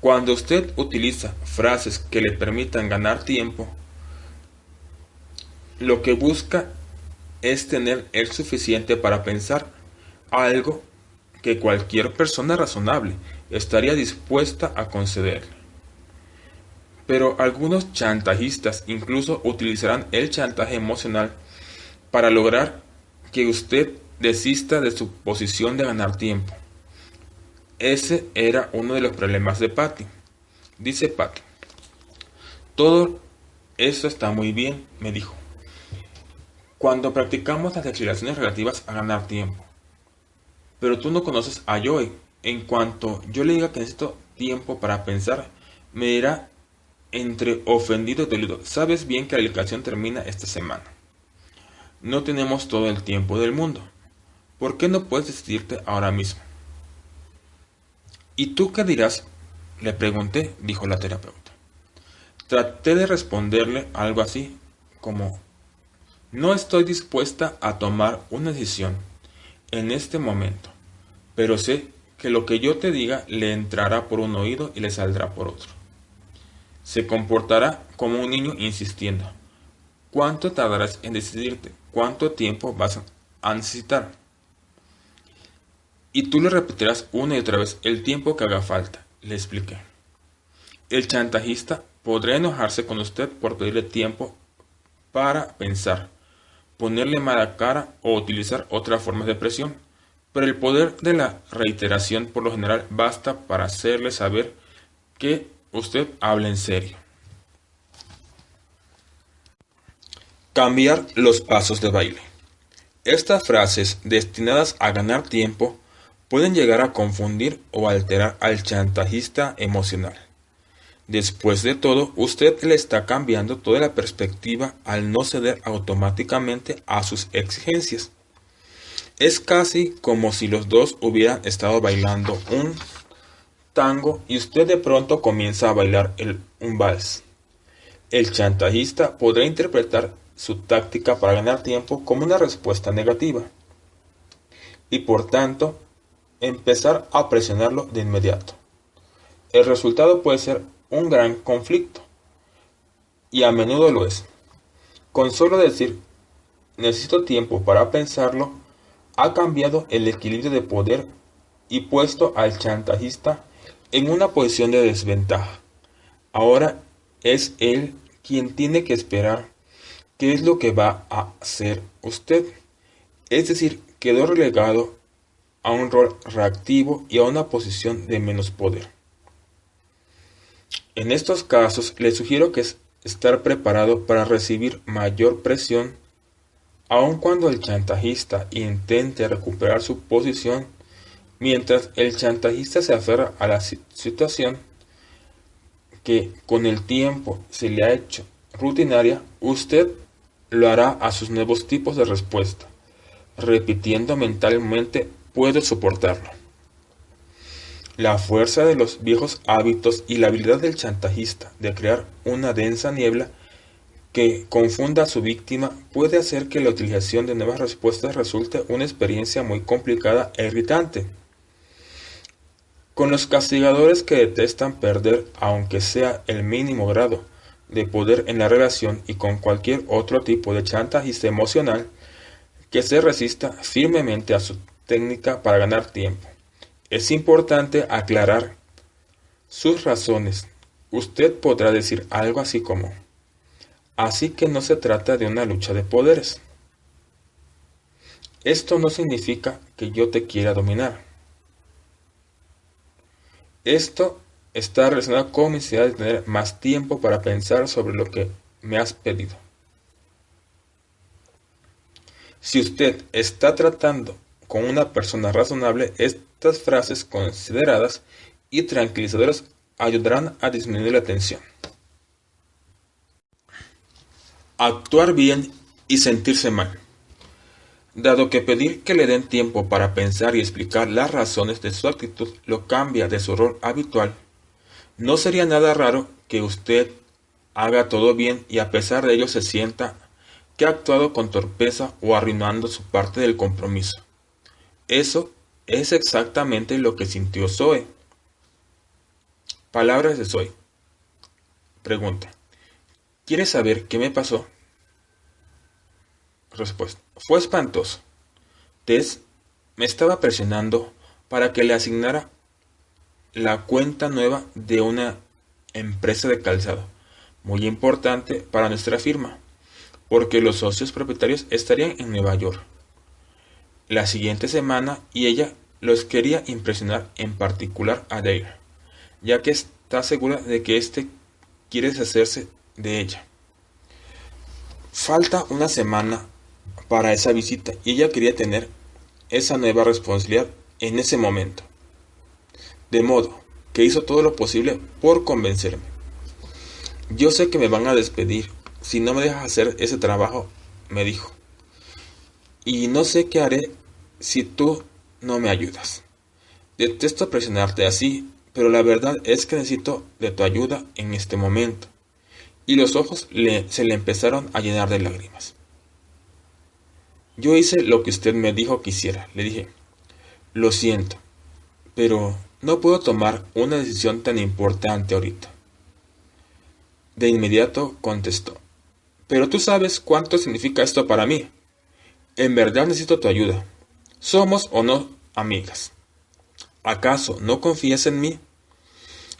Cuando usted utiliza frases que le permitan ganar tiempo, lo que busca es tener el suficiente para pensar algo que cualquier persona razonable estaría dispuesta a concederle. Pero algunos chantajistas incluso utilizarán el chantaje emocional para lograr que usted desista de su posición de ganar tiempo. Ese era uno de los problemas de Patty. Dice Patty: todo eso está muy bien, me dijo, cuando practicamos las declaraciones relativas a ganar tiempo. Pero tú no conoces a Joey. En cuanto yo le diga que necesito tiempo para pensar, me dirá entre ofendido y dolido: sabes bien que la liquidación termina esta semana. No tenemos todo el tiempo del mundo. ¿Por qué no puedes decidirte ahora mismo? ¿Y tú qué dirás?, le pregunté, dijo la terapeuta. Traté de responderle algo así como: no estoy dispuesta a tomar una decisión en este momento, pero sé que lo que yo te diga le entrará por un oído y le saldrá por otro. Se comportará como un niño insistiendo: ¿cuánto tardarás en decidirte? ¿Cuánto tiempo vas a necesitar? Y tú le repetirás una y otra vez el tiempo que haga falta, le expliqué. El chantajista podrá enojarse con usted por pedirle tiempo para pensar, ponerle mala cara o utilizar otras formas de presión, pero el poder de la reiteración por lo general basta para hacerle saber que usted habla en serio. Cambiar los pasos de baile. Estas frases, destinadas a ganar tiempo, pueden llegar a confundir o alterar al chantajista emocional. Después de todo, usted le está cambiando toda la perspectiva al no ceder automáticamente a sus exigencias. Es casi como si los dos hubieran estado bailando un tango y usted de pronto comienza a bailar un vals. El chantajista podrá interpretar su táctica para ganar tiempo como una respuesta negativa y por tanto empezar a presionarlo de inmediato. El resultado puede ser un gran conflicto y a menudo lo es. Con solo decir necesito tiempo para pensarlo, ha cambiado el equilibrio de poder y puesto al chantajista en una posición de desventaja. Ahora es él quien tiene que esperar qué es lo que va a hacer usted. Es decir, quedó relegado a un rol reactivo y a una posición de menos poder. En estos casos, le sugiero que es estar preparado para recibir mayor presión, aun cuando el chantajista intente recuperar su posición. Mientras el chantajista se aferra a la situación que con el tiempo se le ha hecho rutinaria, usted lo hará a sus nuevos tipos de respuesta, repitiendo mentalmente puedo soportarlo. La fuerza de los viejos hábitos y la habilidad del chantajista de crear una densa niebla que confunda a su víctima puede hacer que la utilización de nuevas respuestas resulte una experiencia muy complicada e irritante. Con los castigadores que detestan perder, aunque sea el mínimo grado de poder en la relación, y con cualquier otro tipo de chantajista emocional que se resista firmemente a su técnica para ganar tiempo, es importante aclarar sus razones. Usted podrá decir algo así como: así que no se trata de una lucha de poderes. Esto no significa que yo te quiera dominar. Esto está relacionado con mi necesidad de tener más tiempo para pensar sobre lo que me has pedido. Si usted está tratando con una persona razonable, estas frases consideradas y tranquilizadoras ayudarán a disminuir la tensión. Actuar bien y sentirse mal. Dado que pedir que le den tiempo para pensar y explicar las razones de su actitud lo cambia de su rol habitual, no sería nada raro que usted haga todo bien y a pesar de ello se sienta que ha actuado con torpeza o arruinando su parte del compromiso. Eso es exactamente lo que sintió Zoe. Palabras de Zoe. Pregunta: ¿quieres saber qué me pasó? Respuesta: fue espantoso. Tess me estaba presionando para que le asignara la cuenta nueva de una empresa de calzado, muy importante para nuestra firma, porque los socios propietarios estarían en Nueva York la siguiente semana y ella los quería impresionar, en particular a Dale, ya que está segura de que éste quiere deshacerse de ella. Falta una semana para esa visita y ella quería tener esa nueva responsabilidad en ese momento. De modo que hizo todo lo posible por convencerme. Yo sé que me van a despedir si no me dejas hacer ese trabajo, me dijo. Y no sé qué haré si tú no me ayudas. Detesto presionarte así, pero la verdad es que necesito de tu ayuda en este momento. Y los ojos se le empezaron a llenar de lágrimas. Yo hice lo que usted me dijo que hiciera, le dije. Lo siento, pero no puedo tomar una decisión tan importante ahorita. De inmediato contestó: pero tú sabes cuánto significa esto para mí. En verdad necesito tu ayuda. ¿Somos o no amigas? ¿Acaso no confías en mí?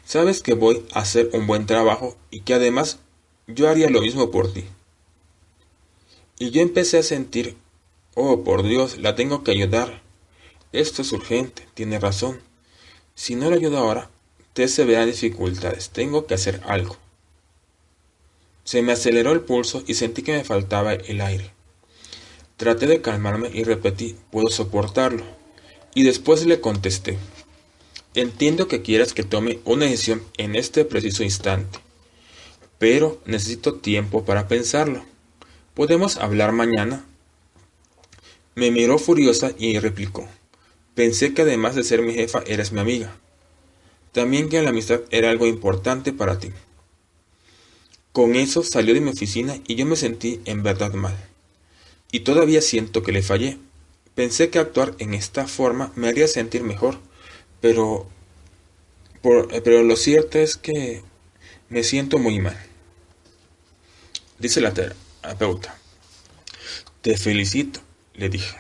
Sabes que voy a hacer un buen trabajo y que además yo haría lo mismo por ti. Y yo empecé a sentir: oh, por Dios, la tengo que ayudar. Esto es urgente, tiene razón. Si no la ayudo ahora, Tess se verá en dificultades. Tengo que hacer algo. Se me aceleró el pulso y sentí que me faltaba el aire. Traté de calmarme y repetí: puedo soportarlo. Y después le contesté: entiendo que quieras que tome una decisión en este preciso instante, pero necesito tiempo para pensarlo. ¿Podemos hablar mañana? Me miró furiosa y replicó: pensé que además de ser mi jefa eras mi amiga. También que la amistad era algo importante para ti. Con eso salió de mi oficina y yo me sentí en verdad mal. Y todavía siento que le fallé. Pensé que actuar en esta forma me haría sentir mejor, pero, pero lo cierto es que me siento muy mal. Dice la terapeuta. Te felicito, le dije.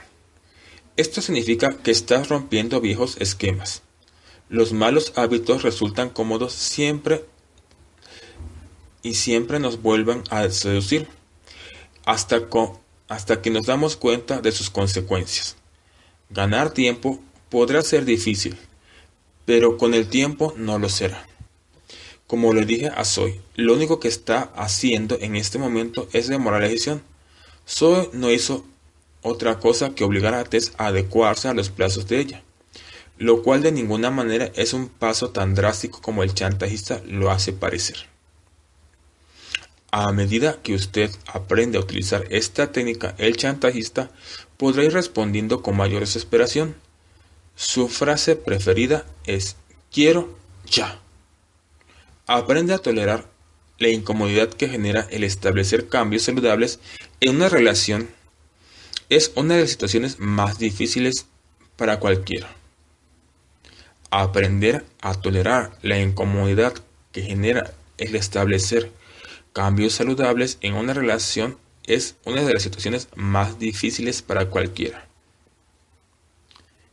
Esto significa que estás rompiendo viejos esquemas. Los malos hábitos resultan cómodos siempre y siempre nos vuelven a seducir, hasta que nos damos cuenta de sus consecuencias. Ganar tiempo podrá ser difícil, pero con el tiempo no lo será. Como le dije a Zoe, lo único que está haciendo en este momento es demorar la decisión. Zoe no hizo otra cosa que obligar a Tess a adecuarse a los plazos de ella, lo cual de ninguna manera es un paso tan drástico como el chantajista lo hace parecer. A medida que usted aprende a utilizar esta técnica, el chantajista podrá ir respondiendo con mayor desesperación. Su frase preferida es "quiero ya". Aprende a tolerar la incomodidad que genera el establecer cambios saludables en una relación. Es una de las situaciones más difíciles para cualquiera. Aprender a tolerar la incomodidad que genera el establecer cambios saludables en una relación es una de las situaciones más difíciles para cualquiera.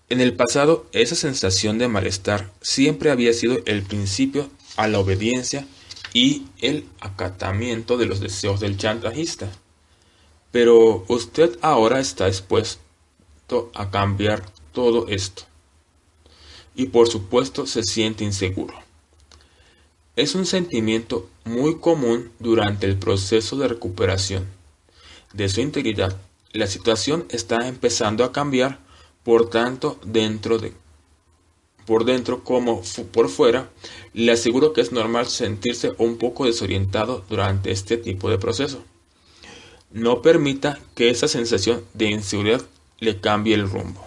En el pasado, esa sensación de malestar siempre había sido el principio a la obediencia y el acatamiento de los deseos del chantajista. Pero usted ahora está dispuesto a cambiar todo esto. Y por supuesto se siente inseguro. Es un sentimiento muy común durante el proceso de recuperación de su integridad. La situación está empezando a cambiar, por tanto, por dentro como por fuera. Le aseguro que es normal sentirse un poco desorientado durante este tipo de proceso. No permita que esa sensación de inseguridad le cambie el rumbo.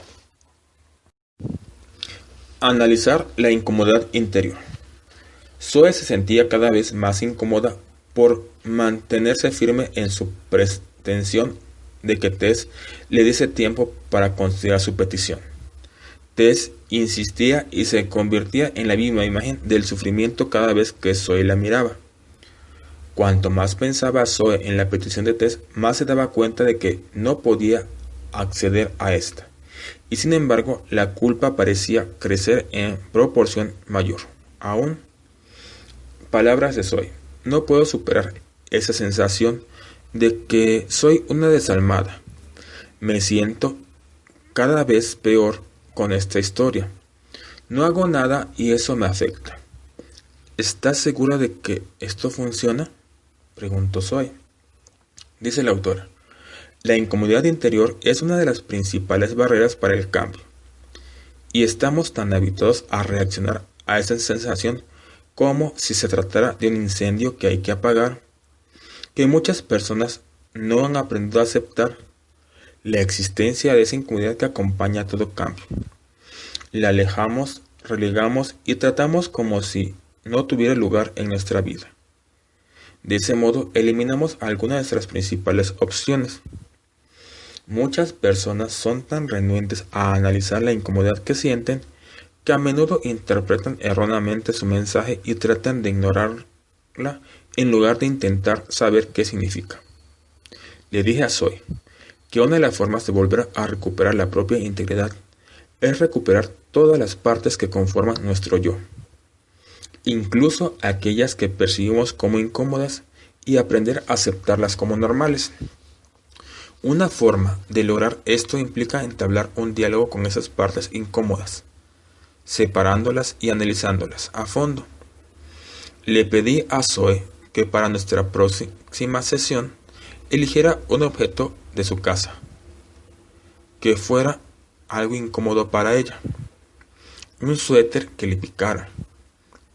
Analizar la incomodidad interior. Zoe se sentía cada vez más incómoda por mantenerse firme en su pretensión de que Tess le diese tiempo para considerar su petición. Tess insistía y se convertía en la misma imagen del sufrimiento cada vez que Zoe la miraba. Cuanto más pensaba Zoe en la petición de Tess, más se daba cuenta de que no podía acceder a esta. Y sin embargo, la culpa parecía crecer en proporción mayor. Aún, palabras de Zoe, no puedo superar esa sensación de que soy una desalmada. Me siento cada vez peor con esta historia. No hago nada y eso me afecta. ¿Estás segura de que esto funciona?, preguntó Zoe. Dice la autora. La incomodidad interior es una de las principales barreras para el cambio. Y estamos tan habituados a reaccionar a esa sensación como si se tratara de un incendio que hay que apagar, que muchas personas no han aprendido a aceptar la existencia de esa incomodidad que acompaña a todo cambio. La alejamos, relegamos y tratamos como si no tuviera lugar en nuestra vida. De ese modo, eliminamos algunas de nuestras principales opciones. Muchas personas son tan renuentes a analizar la incomodidad que sienten que a menudo interpretan erróneamente su mensaje y tratan de ignorarla en lugar de intentar saber qué significa. Le dije a Zoe que una de las formas de volver a recuperar la propia integridad es recuperar todas las partes que conforman nuestro yo, incluso aquellas que percibimos como incómodas, y aprender a aceptarlas como normales. Una forma de lograr esto implica entablar un diálogo con esas partes incómodas, separándolas y analizándolas a fondo. Le pedí a Zoe que para nuestra próxima sesión eligiera un objeto de su casa que fuera algo incómodo para ella. Un suéter que le picara,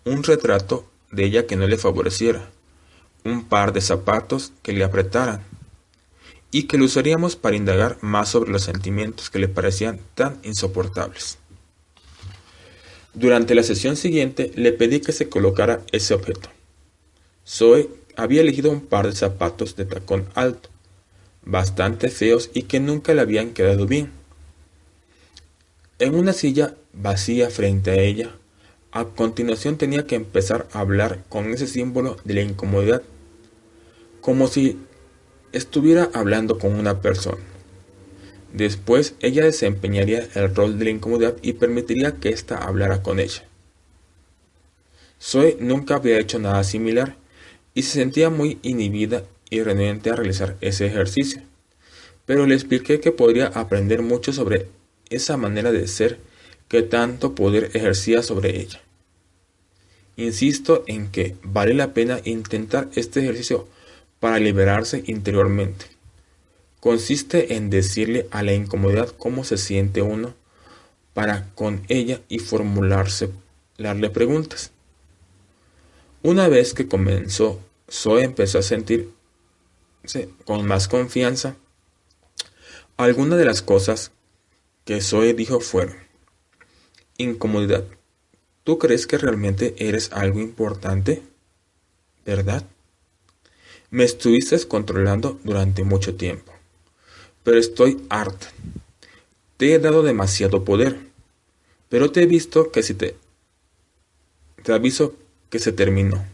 un retrato de ella que no le favoreciera, un par de zapatos que le apretaran, y que lo usaríamos para indagar más sobre los sentimientos que le parecían tan insoportables. Durante la sesión siguiente le pedí que se colocara ese objeto. Zoe había elegido un par de zapatos de tacón alto, bastante feos y que nunca le habían quedado bien. En una silla vacía frente a ella, a continuación tenía que empezar a hablar con ese símbolo de la incomodidad, como si estuviera hablando con una persona. Después ella desempeñaría el rol de la incomodidad y permitiría que ésta hablara con ella. Zoe nunca había hecho nada similar y se sentía muy inhibida y renuente a realizar ese ejercicio, pero le expliqué que podría aprender mucho sobre esa manera de ser que tanto poder ejercía sobre ella. Insisto en que vale la pena intentar este ejercicio para liberarse interiormente. Consiste en decirle a la incomodidad cómo se siente uno para con ella y formularle preguntas. Una vez que comenzó, Zoe empezó a sentirse con más confianza. Algunas de las cosas que Zoe dijo fueron: incomodidad, ¿tú crees que realmente eres algo importante? ¿Verdad? Me estuviste controlando durante mucho tiempo, pero estoy harta. Te he dado demasiado poder, pero te he visto que si te aviso que se terminó.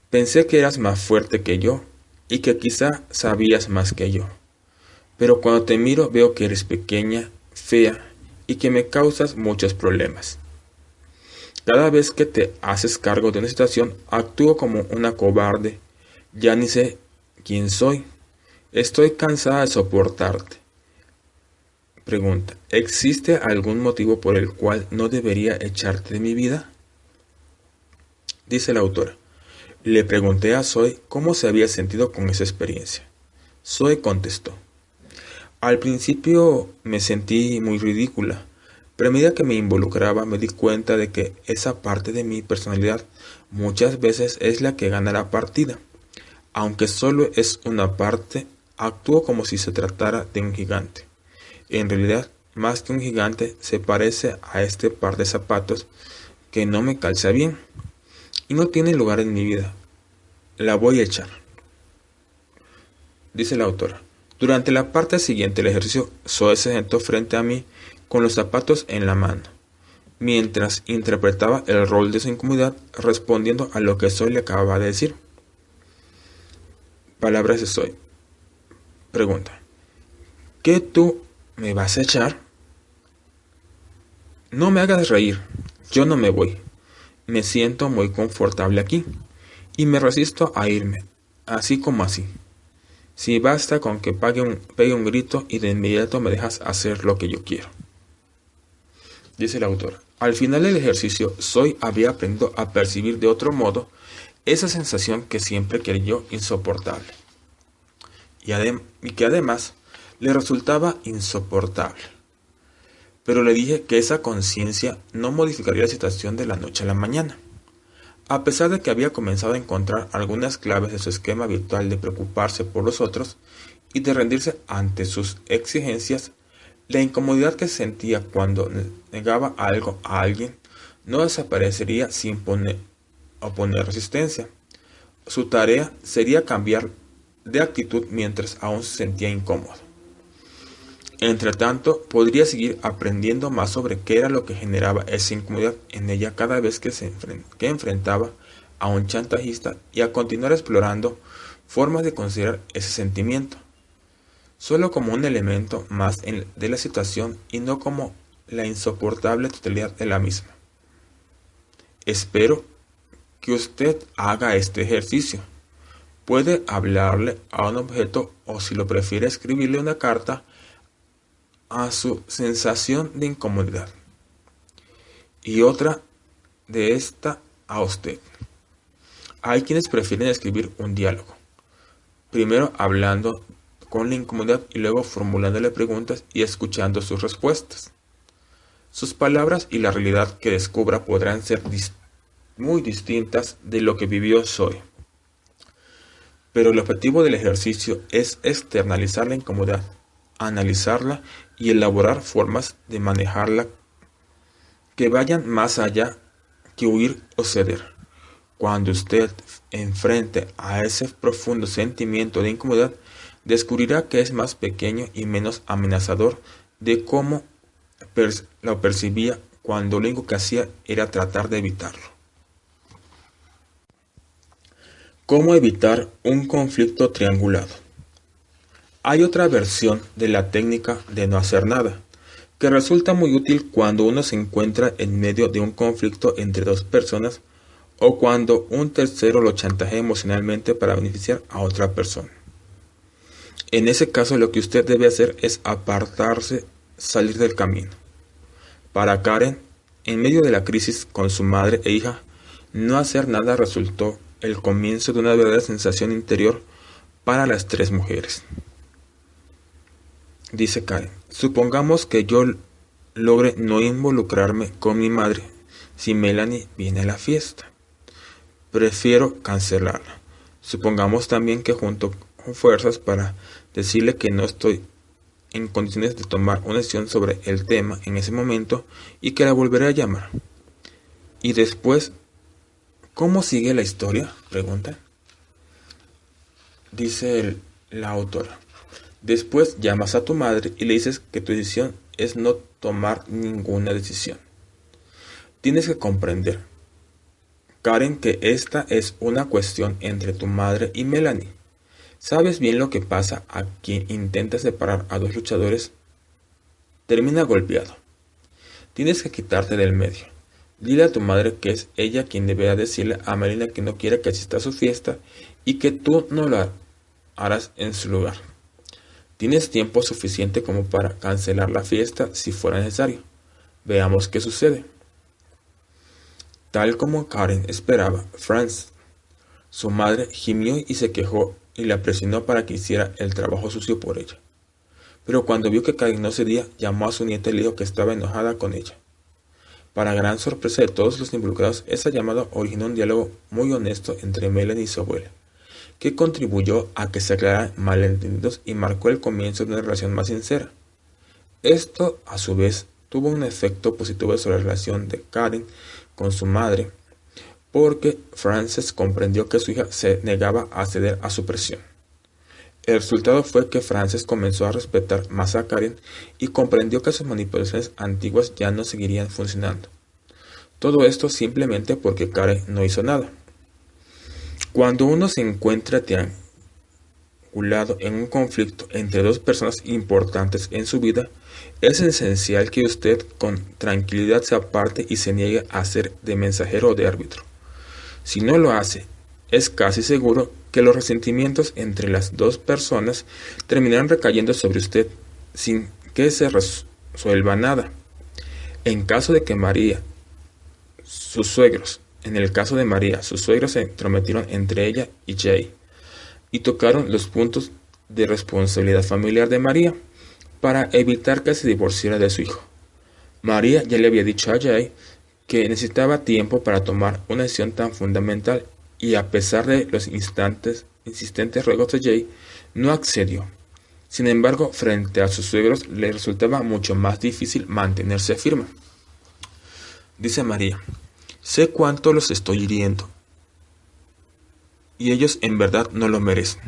Pensé que eras más fuerte que yo y que quizá sabías más que yo, pero cuando te miro veo que eres pequeña, fea y que me causas muchos problemas. Cada vez que te haces cargo de una situación, actúo como una cobarde. Ya ni sé quién soy. Estoy cansada de soportarte. Pregunta: ¿existe algún motivo por el cual no debería echarte de mi vida? Dice la autora: le pregunté a Zoe cómo se había sentido con esa experiencia. Zoe contestó: al principio me sentí muy ridícula, pero a medida que me involucraba me di cuenta de que esa parte de mi personalidad muchas veces es la que gana la partida. Aunque solo es una parte, actúo como si se tratara de un gigante. En realidad, más que un gigante, se parece a este par de zapatos que no me calza bien y no tiene lugar en mi vida. La voy a echar. Dice la autora: durante la parte siguiente del ejercicio, Zoe se sentó frente a mí con los zapatos en la mano, mientras interpretaba el rol de su incomodidad, respondiendo a lo que Zoe le acababa de decir. Palabras de Zoe. Pregunta: ¿qué tú me vas a echar? No me hagas reír. Yo no me voy. Me siento muy confortable aquí y me resisto a irme, así como así. Si basta con que pegue un grito y de inmediato me dejas hacer lo que yo quiero. Dice el autor: al final del ejercicio, Zoe había aprendido a percibir de otro modo esa sensación que siempre creyó insoportable y que además le resultaba insoportable. Pero le dije que esa conciencia no modificaría la situación de la noche a la mañana. A pesar de que había comenzado a encontrar algunas claves de su esquema habitual de preocuparse por los otros y de rendirse ante sus exigencias, la incomodidad que sentía cuando negaba algo a alguien no desaparecería sin oponer resistencia. Su tarea sería cambiar de actitud mientras aún se sentía incómodo. Entretanto, podría seguir aprendiendo más sobre qué era lo que generaba esa incomodidad en ella cada vez que enfrentaba a un chantajista y a continuar explorando formas de considerar ese sentimiento solo como un elemento más de la situación y no como la insoportable totalidad de la misma. Espero que usted haga este ejercicio. Puede hablarle a un objeto o, si lo prefiere, escribirle una carta a su sensación de incomodidad y otra de esta a usted. Hay quienes prefieren escribir un diálogo, primero hablando con la incomodidad y luego formulándole preguntas y escuchando sus respuestas. Sus palabras y la realidad que descubra podrán ser muy distintas de lo que vivió Zoe. Pero el objetivo del ejercicio es externalizar la incomodidad, analizarla y elaborar formas de manejarla que vayan más allá que huir o ceder. Cuando usted enfrente a ese profundo sentimiento de incomodidad, descubrirá que es más pequeño y menos amenazador de cómo lo percibía cuando lo único que hacía era tratar de evitarlo. ¿Cómo evitar un conflicto triangulado? Hay otra versión de la técnica de no hacer nada, que resulta muy útil cuando uno se encuentra en medio de un conflicto entre dos personas o cuando un tercero lo chantajea emocionalmente para beneficiar a otra persona. En ese caso, lo que usted debe hacer es apartarse, salir del camino. Para Karen, en medio de la crisis con su madre e hija, no hacer nada resultó el comienzo de una verdadera sensación interior para las tres mujeres. Dice Karen, supongamos que yo logre no involucrarme con mi madre si Melanie viene a la fiesta. Prefiero cancelarla. Supongamos también que junto con fuerzas para decirle que no estoy en condiciones de tomar una decisión sobre el tema en ese momento y que la volveré a llamar. Y después, ¿cómo sigue la historia? Pregunta. Dice la autora. Después llamas a tu madre y le dices que tu decisión es no tomar ninguna decisión. Tienes que comprender, Karen, que esta es una cuestión entre tu madre y Melanie. ¿Sabes bien lo que pasa a quien intenta separar a dos luchadores? Termina golpeado. Tienes que quitarte del medio. Dile a tu madre que es ella quien deberá decirle a Melanie que no quiere que asista a su fiesta y que tú no lo harás en su lugar. Tienes tiempo suficiente como para cancelar la fiesta si fuera necesario. Veamos qué sucede. Tal como Karen esperaba, Frances, su madre, gimió y se quejó y la presionó para que hiciera el trabajo sucio por ella. Pero cuando vio que Karen no cedía, llamó a su nieta y le dijo que estaba enojada con ella. Para gran sorpresa de todos los involucrados, esa llamada originó un diálogo muy honesto entre Melanie y su abuela, que contribuyó a que se aclararan malentendidos y marcó el comienzo de una relación más sincera. Esto, a su vez, tuvo un efecto positivo sobre la relación de Karen con su madre, porque Frances comprendió que su hija se negaba a ceder a su presión. El resultado fue que Frances comenzó a respetar más a Karen y comprendió que sus manipulaciones antiguas ya no seguirían funcionando. Todo esto simplemente porque Karen no hizo nada. Cuando uno se encuentra triangulado en un conflicto entre dos personas importantes en su vida, es esencial que usted con tranquilidad se aparte y se niegue a ser de mensajero o de árbitro. Si no lo hace, es casi seguro que los resentimientos entre las dos personas terminarán recayendo sobre usted sin que se resuelva nada. En el caso de María, sus suegros se entrometieron entre ella y Jay y tocaron los puntos de responsabilidad familiar de María para evitar que se divorciara de su hijo. María ya le había dicho a Jay que necesitaba tiempo para tomar una decisión tan fundamental y a pesar de los insistentes ruegos de Jay, no accedió. Sin embargo, frente a sus suegros le resultaba mucho más difícil mantenerse firme. Dice María, sé cuánto los estoy hiriendo y ellos en verdad no lo merecen.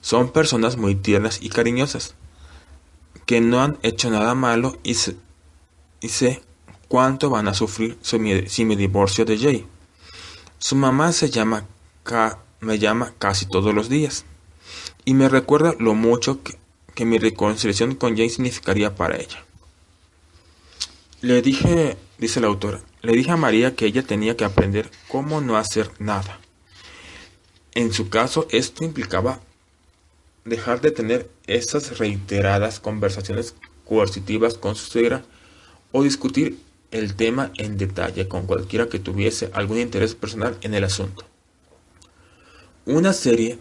Son personas muy tiernas y cariñosas que no han hecho nada malo y sé cuánto van a sufrir si me divorcio de Jay. Su mamá me llama casi todos los días y me recuerda lo mucho que mi reconciliación con Jay significaría para ella. Le dije, dice la autora, le dije a María que ella tenía que aprender cómo no hacer nada. En su caso, esto implicaba dejar de tener esas reiteradas conversaciones coercitivas con su suegra o discutir el tema en detalle con cualquiera que tuviese algún interés personal en el asunto. Una serie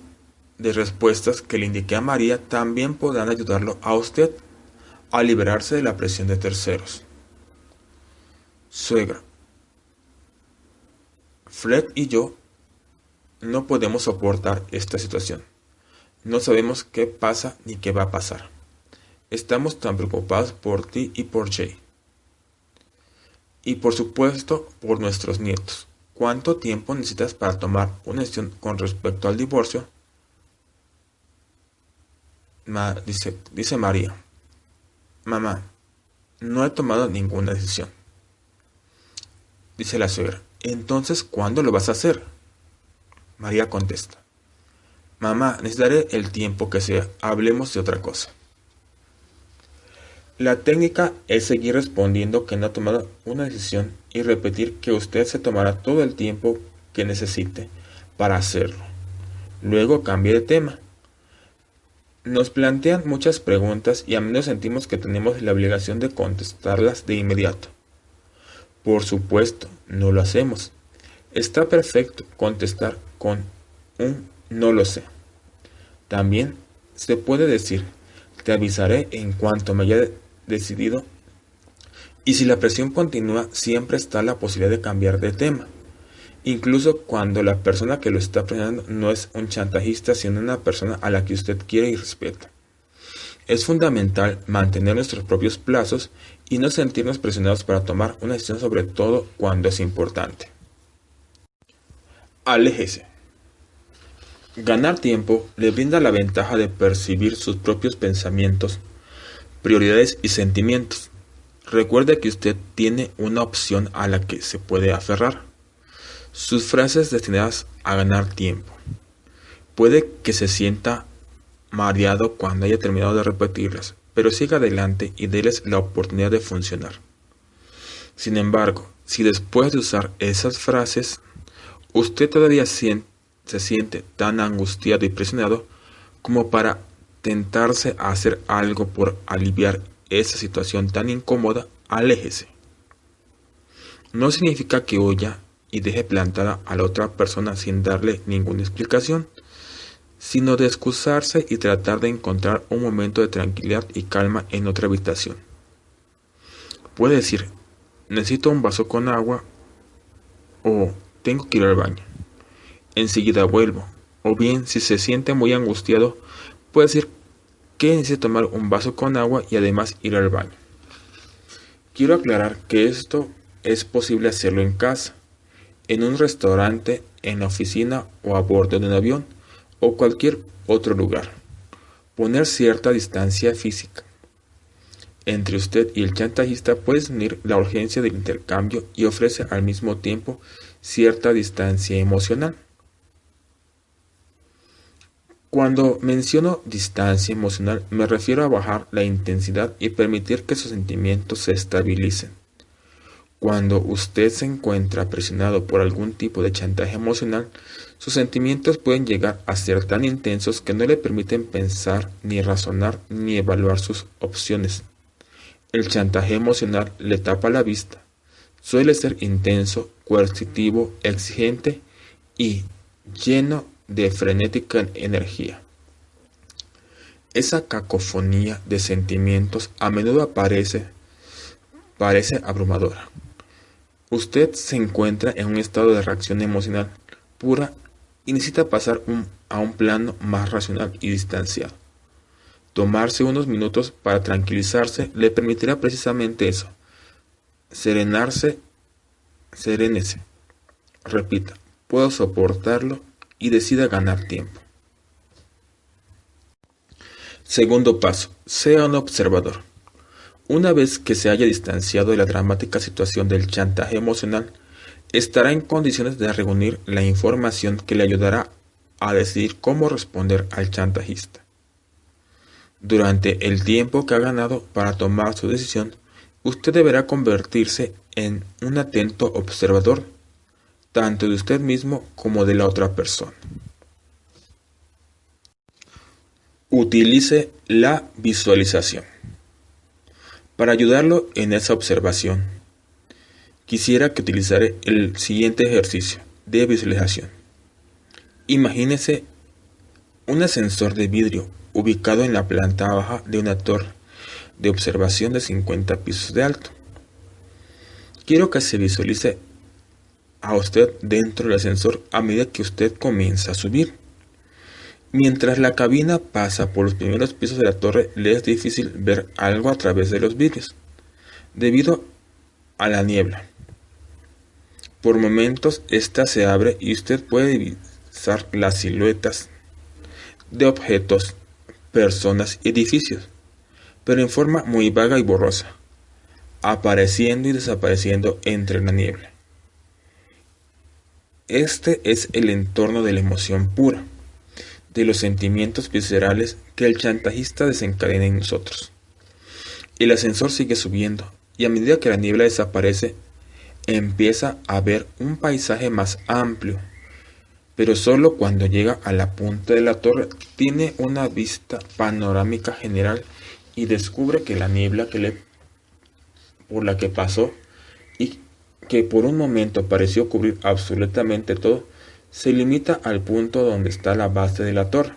de respuestas que le indiqué a María también podrán ayudarlo a usted a liberarse de la presión de terceros. Suegra, Fred y yo no podemos soportar esta situación. No sabemos qué pasa ni qué va a pasar. Estamos tan preocupados por ti y por Jay. y por supuesto por nuestros nietos. ¿Cuánto tiempo necesitas para tomar una decisión con respecto al divorcio? Dice María. Mamá, no he tomado ninguna decisión. Dice la suegra. Entonces, ¿cuándo lo vas a hacer? María contesta. Mamá, necesitaré el tiempo que sea. Hablemos de otra cosa. La técnica es seguir respondiendo que no ha tomado una decisión y repetir que usted se tomará todo el tiempo que necesite para hacerlo. Luego cambie de tema. Nos plantean muchas preguntas y a menudo sentimos que tenemos la obligación de contestarlas de inmediato. Por supuesto, no lo hacemos. Está perfecto contestar con un no lo sé. También se puede decir, te avisaré en cuanto me haya decidido. Y si la presión continúa, siempre está la posibilidad de cambiar de tema. Incluso cuando la persona que lo está presionando no es un chantajista, sino una persona a la que usted quiere y respeta. Es fundamental mantener nuestros propios plazos y no sentirnos presionados para tomar una decisión, sobre todo cuando es importante. Aléjese. Ganar tiempo le brinda la ventaja de percibir sus propios pensamientos, prioridades y sentimientos. Recuerde que usted tiene una opción a la que se puede aferrar. Sus frases destinadas a ganar tiempo. Puede que se sienta mareado cuando haya terminado de repetirlas, pero siga adelante y déles la oportunidad de funcionar. Sin embargo, si después de usar esas frases, usted todavía se siente tan angustiado y presionado como para tentarse a hacer algo por aliviar esa situación tan incómoda, aléjese. No significa que huya y deje plantada a la otra persona sin darle ninguna explicación, sino de excusarse y tratar de encontrar un momento de tranquilidad y calma en otra habitación. Puede decir, necesito un vaso con agua, o tengo que ir al baño. Enseguida vuelvo. O bien, si se siente muy angustiado, puede decir que necesita tomar un vaso con agua y además ir al baño. Quiero aclarar que esto es posible hacerlo en casa, en un restaurante, en la oficina o a bordo de un avión o cualquier otro lugar. Poner cierta distancia física entre usted y el chantajista puede unir la urgencia del intercambio y ofrece al mismo tiempo cierta distancia emocional. Cuando menciono distancia emocional me refiero a bajar la intensidad y permitir que sus sentimientos se estabilicen. Cuando usted se encuentra presionado por algún tipo de chantaje emocional, sus sentimientos pueden llegar a ser tan intensos que no le permiten pensar, ni razonar, ni evaluar sus opciones. El chantaje emocional le tapa la vista. Suele ser intenso, coercitivo, exigente y lleno de frenética energía. Esa cacofonía de sentimientos a menudo parece abrumadora. Usted se encuentra en un estado de reacción emocional pura y necesita pasar a un plano más racional y distanciado. Tomarse unos minutos para tranquilizarse le permitirá precisamente eso. Serénese. Repita, puedo soportarlo y decida ganar tiempo. Segundo paso, sea un observador. Una vez que se haya distanciado de la dramática situación del chantaje emocional, estará en condiciones de reunir la información que le ayudará a decidir cómo responder al chantajista. Durante el tiempo que ha ganado para tomar su decisión, usted deberá convertirse en un atento observador, tanto de usted mismo como de la otra persona. Utilice la visualización. Para ayudarlo en esa observación, quisiera que utilizara el siguiente ejercicio de visualización. Imagínese un ascensor de vidrio ubicado en la planta baja de una torre de observación de 50 pisos de alto. Quiero que se visualice a usted dentro del ascensor a medida que usted comienza a subir. Mientras la cabina pasa por los primeros pisos de la torre, le es difícil ver algo a través de los vidrios, debido a la niebla. Por momentos ésta se abre y usted puede divisar las siluetas de objetos, personas y edificios, pero en forma muy vaga y borrosa, apareciendo y desapareciendo entre la niebla. Este es el entorno de la emoción pura, de los sentimientos viscerales que el chantajista desencadena en nosotros. El ascensor sigue subiendo, y a medida que la niebla desaparece, empieza a ver un paisaje más amplio, pero solo cuando llega a la punta de la torre tiene una vista panorámica general y descubre que la niebla por la que pasó y que por un momento pareció cubrir absolutamente todo, se limita al punto donde está la base de la torre.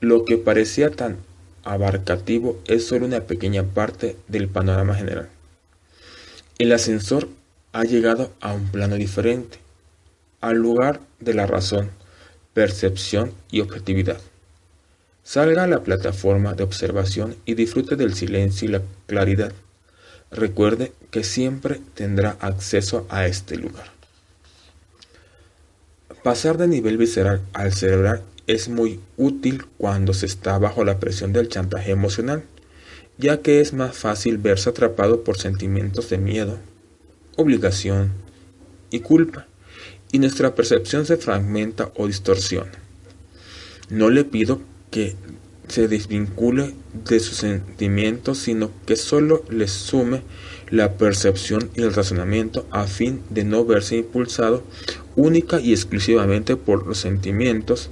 Lo que parecía tan abarcativo es solo una pequeña parte del panorama general. El ascensor ha llegado a un plano diferente, al lugar de la razón, percepción y objetividad. Salga a la plataforma de observación y disfrute del silencio y la claridad. Recuerde que siempre tendrá acceso a este lugar. Pasar de nivel visceral al cerebral es muy útil cuando se está bajo la presión del chantaje emocional, ya que es más fácil verse atrapado por sentimientos de miedo, obligación y culpa, y nuestra percepción se fragmenta o distorsiona. No le pido que se desvincule de sus sentimientos, sino que solo les sume la percepción y el razonamiento a fin de no verse impulsado única y exclusivamente por los sentimientos.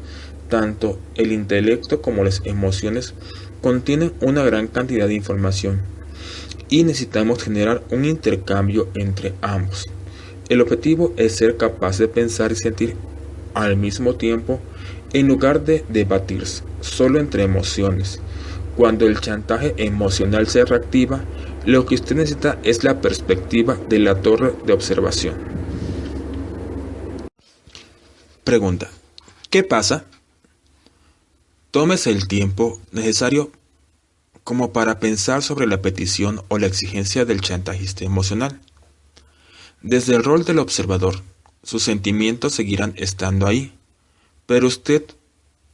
Tanto el intelecto como las emociones contienen una gran cantidad de información y necesitamos generar un intercambio entre ambos. El objetivo es ser capaz de pensar y sentir al mismo tiempo en lugar de debatirse solo entre emociones. Cuando el chantaje emocional se reactiva, lo que usted necesita es la perspectiva de la torre de observación. Pregunta: ¿qué pasa? Tómese el tiempo necesario como para pensar sobre la petición o la exigencia del chantajista emocional. Desde el rol del observador, sus sentimientos seguirán estando ahí, pero usted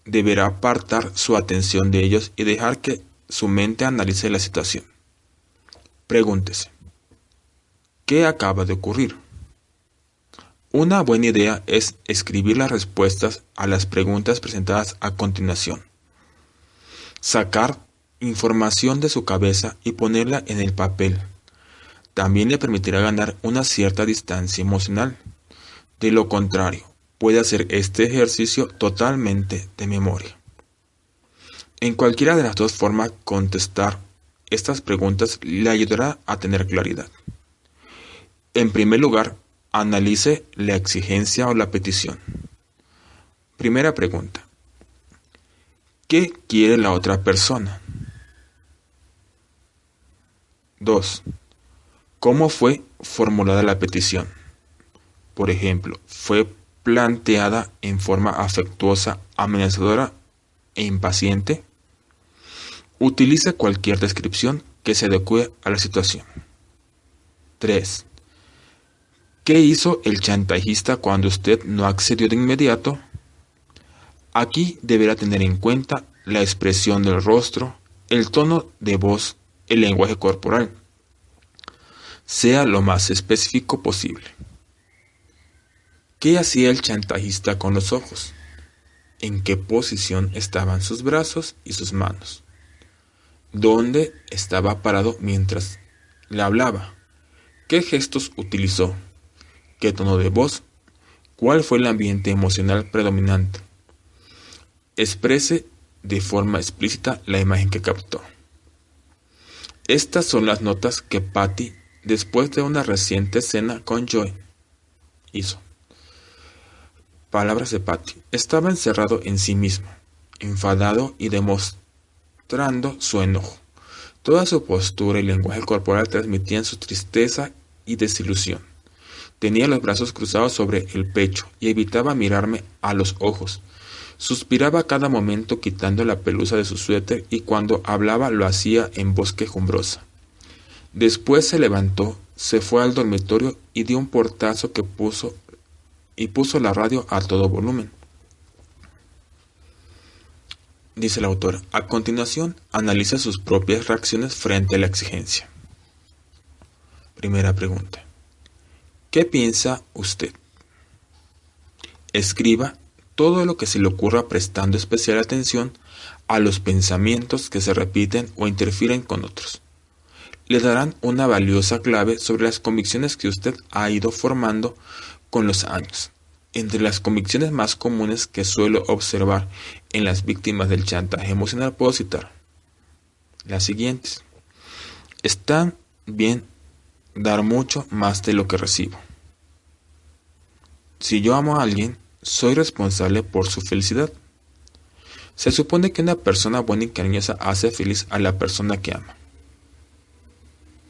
deberá apartar su atención de ellos y dejar que su mente analice la situación. Pregúntese: ¿qué acaba de ocurrir? Una buena idea es escribir las respuestas a las preguntas presentadas a continuación. Sacar información de su cabeza y ponerla en el papel. También le permitirá ganar una cierta distancia emocional. De lo contrario, puede hacer este ejercicio totalmente de memoria. En cualquiera de las dos formas, contestar estas preguntas le ayudará a tener claridad. En primer lugar, analice la exigencia o la petición. Primera pregunta: ¿qué quiere la otra persona? 2. ¿Cómo fue formulada la petición? Por ejemplo, ¿fue planteada en forma afectuosa, amenazadora e impaciente? Utilice cualquier descripción que se adecue a la situación. 3. ¿Qué hizo el chantajista cuando usted no accedió de inmediato? Aquí deberá tener en cuenta la expresión del rostro, el tono de voz, el lenguaje corporal. Sea lo más específico posible. ¿Qué hacía el chantajista con los ojos? ¿En qué posición estaban sus brazos y sus manos? ¿Dónde estaba parado mientras le hablaba? ¿Qué gestos utilizó? ¿Qué tono de voz? ¿Cuál fue el ambiente emocional predominante? Exprese de forma explícita la imagen que captó. Estas son las notas que Patty, después de una reciente cena con Joy, hizo. Palabras de Patty: estaba encerrado en sí mismo, enfadado y demostrando su enojo. Toda su postura y lenguaje corporal transmitían su tristeza y desilusión. Tenía los brazos cruzados sobre el pecho y evitaba mirarme a los ojos. Suspiraba a cada momento quitando la pelusa de su suéter y cuando hablaba lo hacía en voz quejumbrosa. Después se levantó, se fue al dormitorio y dio un portazo que puso la radio a todo volumen. Dice el autor, a continuación analiza sus propias reacciones frente a la exigencia. Primera pregunta. ¿Qué piensa usted? Escriba todo lo que se le ocurra prestando especial atención a los pensamientos que se repiten o interfieren con otros. Le darán una valiosa clave sobre las convicciones que usted ha ido formando con los años. Entre las convicciones más comunes que suelo observar en las víctimas del chantaje emocional puedo citar las siguientes. Está bien dar mucho más de lo que recibo. Si yo amo a alguien, soy responsable por su felicidad. Se supone que una persona buena y cariñosa hace feliz a la persona que ama.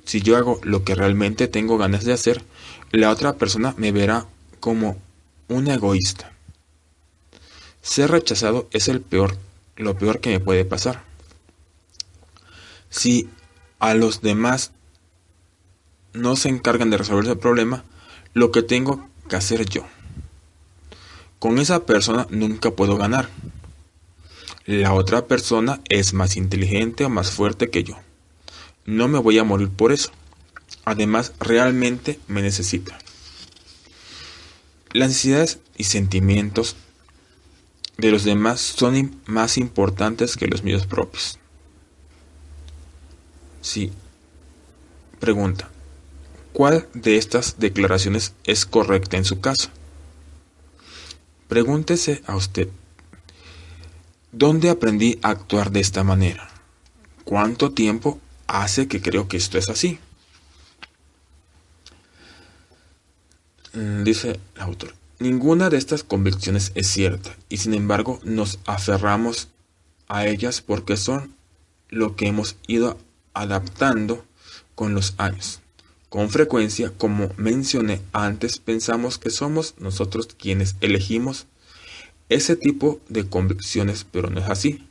Si yo hago lo que realmente tengo ganas de hacer, la otra persona me verá como un egoísta. Ser rechazado es lo peor que me puede pasar. Si a los demás no se encargan de resolver ese problema, lo que tengo que hacer yo. Con esa persona nunca puedo ganar. La otra persona es más inteligente o más fuerte que yo. No me voy a morir por eso. Además, realmente me necesita. Las necesidades y sentimientos de los demás son más importantes que los míos propios. Sí. Pregunta. ¿Cuál de estas declaraciones es correcta en su caso? Pregúntese a usted. ¿Dónde aprendí a actuar de esta manera? ¿Cuánto tiempo hace que creo que esto es así? Dice el autor. Ninguna de estas convicciones es cierta y sin embargo nos aferramos a ellas porque son lo que hemos ido adaptando con los años. Con frecuencia, como mencioné antes, pensamos que somos nosotros quienes elegimos ese tipo de convicciones, pero no es así.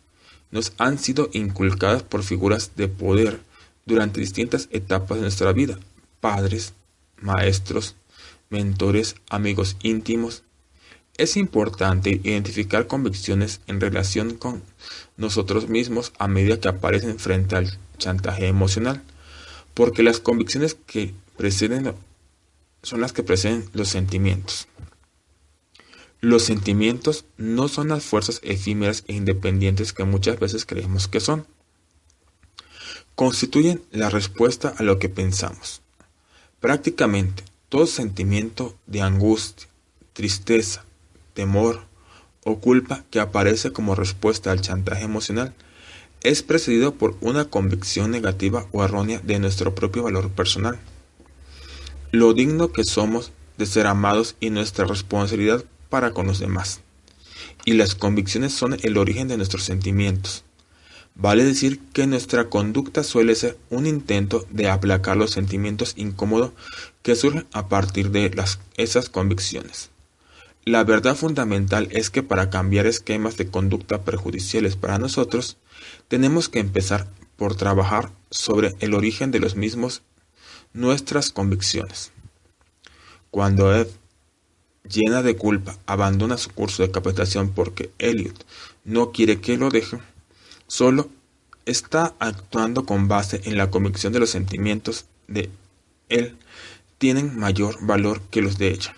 Nos han sido inculcadas por figuras de poder durante distintas etapas de nuestra vida. Padres, maestros, mentores, amigos íntimos. Es importante identificar convicciones en relación con nosotros mismos a medida que aparecen frente al chantaje emocional, porque las convicciones que preceden son las que preceden los sentimientos. Los sentimientos no son las fuerzas efímeras e independientes que muchas veces creemos que son. Constituyen la respuesta a lo que pensamos. Prácticamente todo sentimiento de angustia, tristeza, temor o culpa que aparece como respuesta al chantaje emocional es precedido por una convicción negativa o errónea de nuestro propio valor personal, lo digno que somos de ser amados y nuestra responsabilidad para con los demás. Y las convicciones son el origen de nuestros sentimientos. Vale decir que nuestra conducta suele ser un intento de aplacar los sentimientos incómodos que surgen a partir de esas convicciones. La verdad fundamental es que para cambiar esquemas de conducta perjudiciales para nosotros, tenemos que empezar por trabajar sobre el origen de los mismos, nuestras convicciones. Cuando Eve, llena de culpa, abandona su curso de capacitación porque Elliot no quiere que lo deje, solo está actuando con base en la convicción de los sentimientos de él tienen mayor valor que los de ella.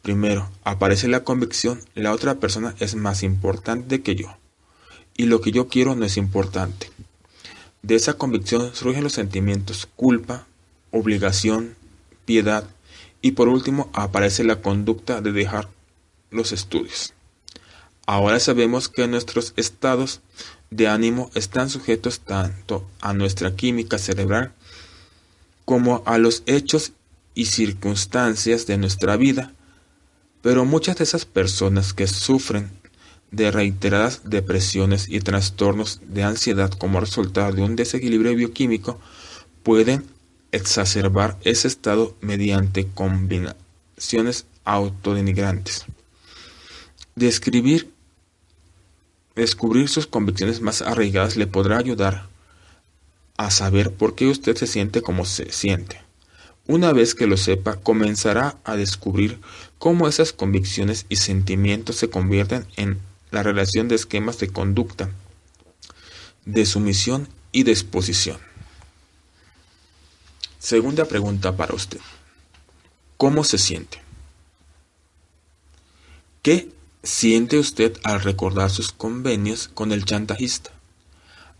Primero, aparece la convicción, la otra persona es más importante que yo, y lo que yo quiero no es importante. De esa convicción surgen los sentimientos culpa, obligación, piedad, y por último aparece la conducta de dejar los estudios. Ahora sabemos que nuestros estados de ánimo están sujetos tanto a nuestra química cerebral como a los hechos y circunstancias de nuestra vida, pero muchas de esas personas que sufren de reiteradas depresiones y trastornos de ansiedad como resultado de un desequilibrio bioquímico pueden exacerbar ese estado mediante combinaciones autodenigrantes. Descubrir sus convicciones más arraigadas le podrá ayudar a saber por qué usted se siente como se siente. Una vez que lo sepa, comenzará a descubrir cómo esas convicciones y sentimientos se convierten en la relación de esquemas de conducta, de sumisión y de exposición. Segunda pregunta para usted. ¿Cómo se siente? ¿Qué siente usted al recordar sus convenios con el chantajista?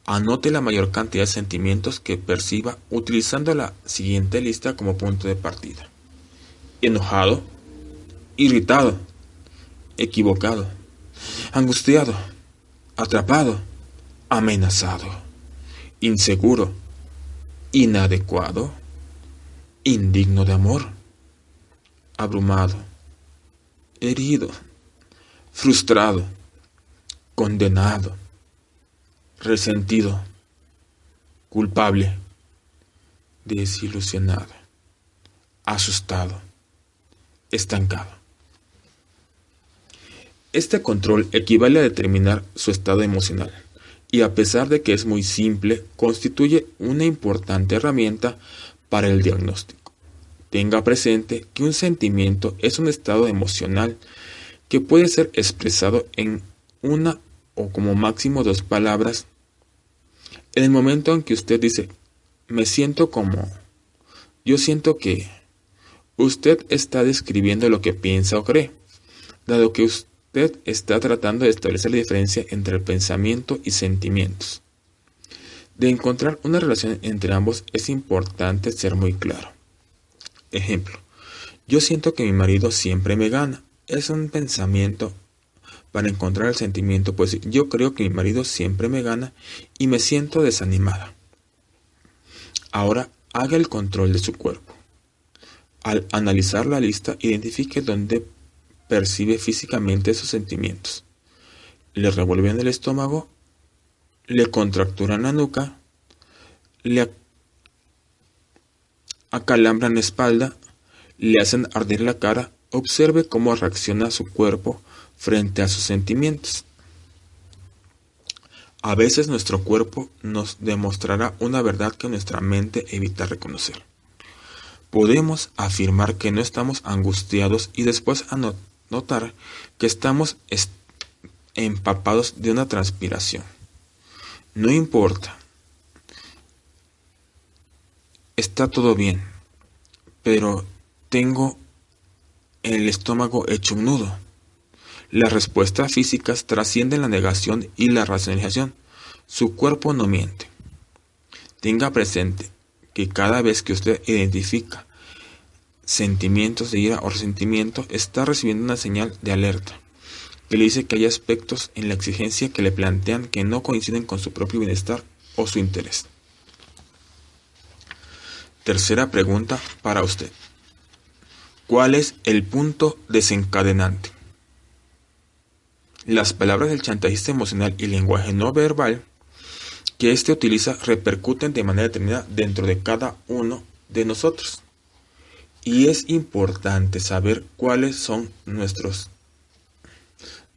Anote la mayor cantidad de sentimientos que perciba utilizando la siguiente lista como punto de partida. Enojado, irritado, equivocado, angustiado, atrapado, amenazado, inseguro, inadecuado, indigno de amor, abrumado, herido, frustrado, condenado, resentido, culpable, desilusionado, asustado, estancado. Este control equivale a determinar su estado emocional y, a pesar de que es muy simple, constituye una importante herramienta para el diagnóstico. Tenga presente que un sentimiento es un estado emocional que puede ser expresado en una o como máximo 2 palabras. En el momento en que usted dice, me siento como, yo siento que, usted está describiendo lo que piensa o cree, dado que usted está tratando de establecer la diferencia entre el pensamiento y sentimientos. De encontrar una relación entre ambos es importante ser muy claro. Ejemplo, yo siento que mi marido siempre me gana. Es un pensamiento. Para encontrar el sentimiento, pues yo creo que mi marido siempre me gana y me siento desanimada. Ahora haga el control de su cuerpo. Al analizar la lista, identifique dónde percibe físicamente esos sentimientos. Le revuelven el estómago, le contracturan la nuca, le acalambran la espalda, le hacen arder la cara. Observe cómo reacciona su cuerpo frente a sus sentimientos. A veces nuestro cuerpo nos demostrará una verdad que nuestra mente evita reconocer. Podemos afirmar que no estamos angustiados y después notar que estamos empapados de una transpiración. No importa. Está todo bien, pero tengo el estómago hecho un nudo. Las respuestas físicas trascienden la negación y la racionalización. Su cuerpo no miente. Tenga presente que cada vez que usted identifica sentimientos de ira o resentimiento, está recibiendo una señal de alerta que le dice que hay aspectos en la exigencia que le plantean que no coinciden con su propio bienestar o su interés. Tercera pregunta para usted. ¿Cuál es el punto desencadenante? Las palabras del chantajista emocional y el lenguaje no verbal que éste utiliza repercuten de manera determinada dentro de cada uno de nosotros. Y es importante saber cuáles son nuestros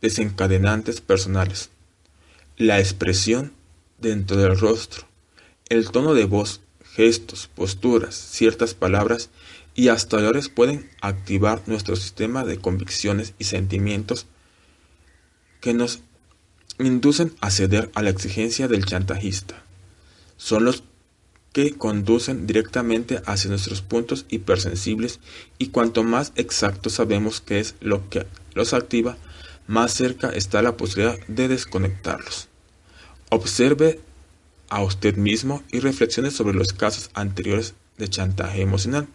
desencadenantes personales. La expresión dentro del rostro, el tono de voz, gestos, posturas, ciertas palabras y hasta olores pueden activar nuestro sistema de convicciones y sentimientos que nos inducen a ceder a la exigencia del chantajista. Son los que conducen directamente hacia nuestros puntos hipersensibles y cuanto más exacto sabemos qué es lo que los activa, más cerca está la posibilidad de desconectarlos. Observe a usted mismo y reflexione sobre los casos anteriores de chantaje emocional.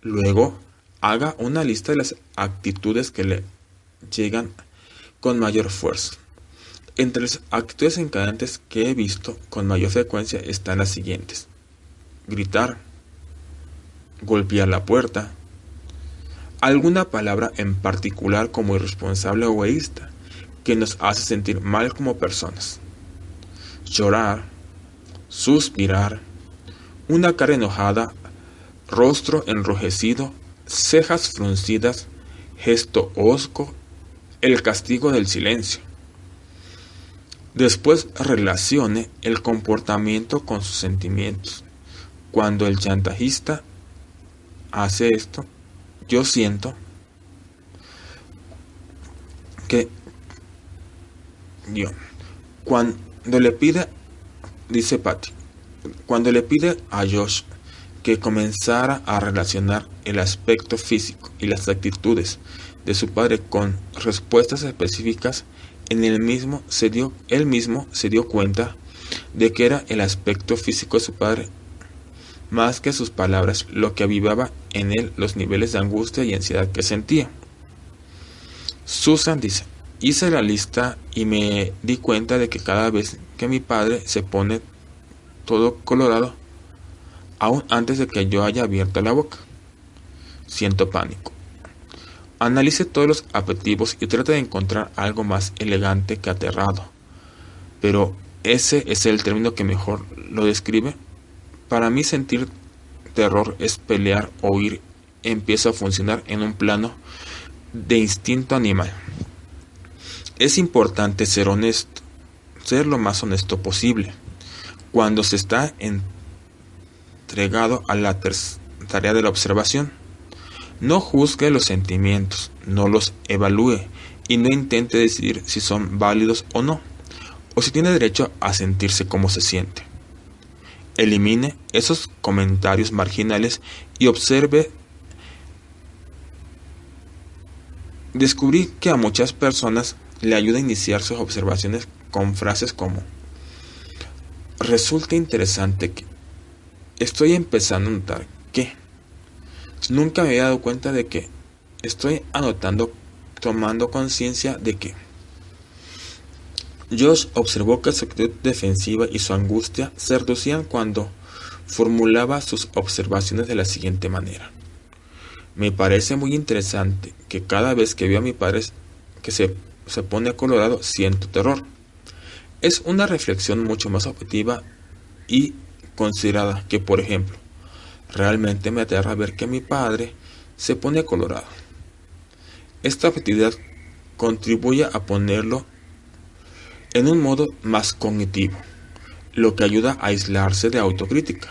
Luego, haga una lista de las actitudes que le llegan con mayor fuerza. Entre las actitudes desencadenantes que he visto con mayor frecuencia están las siguientes: gritar, golpear la puerta, alguna palabra en particular como irresponsable o egoísta que nos hace sentir mal como personas, llorar, suspirar, una cara enojada, rostro enrojecido, cejas fruncidas, gesto hosco, el castigo del silencio. Después relacione el comportamiento con sus sentimientos. Cuando el chantajista hace esto, yo siento que cuando le pide, dice Patty, cuando le pide a Josh que comenzara a relacionar el aspecto físico y las actitudes de su padre con respuestas específicas, él mismo se dio cuenta de que era el aspecto físico de su padre, más que sus palabras, lo que avivaba en él los niveles de angustia y ansiedad que sentía. Susan dice, hice la lista y me di cuenta de que cada vez que mi padre se pone todo colorado, aún antes de que yo haya abierto la boca, siento pánico. Analice todos los adjetivos y trate de encontrar algo más elegante que aterrado. Pero ese es el término que mejor lo describe. Para mí sentir terror es pelear o huir. Empieza a funcionar en un plano de instinto animal. Es importante ser honesto, ser lo más honesto posible. Cuando se está entregado a la tarea de la observación, no juzgue los sentimientos, no los evalúe y no intente decidir si son válidos o no, o si tiene derecho a sentirse como se siente. Elimine esos comentarios marginales y observe. Descubrí que a muchas personas le ayuda a iniciar sus observaciones con frases como: resulta interesante que, estoy empezando a notar que, nunca me había dado cuenta de que, estoy anotando, tomando conciencia de que. Josh observó que su actitud defensiva y su angustia se reducían cuando formulaba sus observaciones de la siguiente manera: me parece muy interesante que cada vez que veo a mi padre que se pone colorado, siento terror. Es una reflexión mucho más objetiva y considerada que, por ejemplo, realmente me aterra ver que mi padre se pone colorado. Esta objetividad contribuye a ponerlo en un modo más cognitivo, lo que ayuda a aislarse de autocrítica.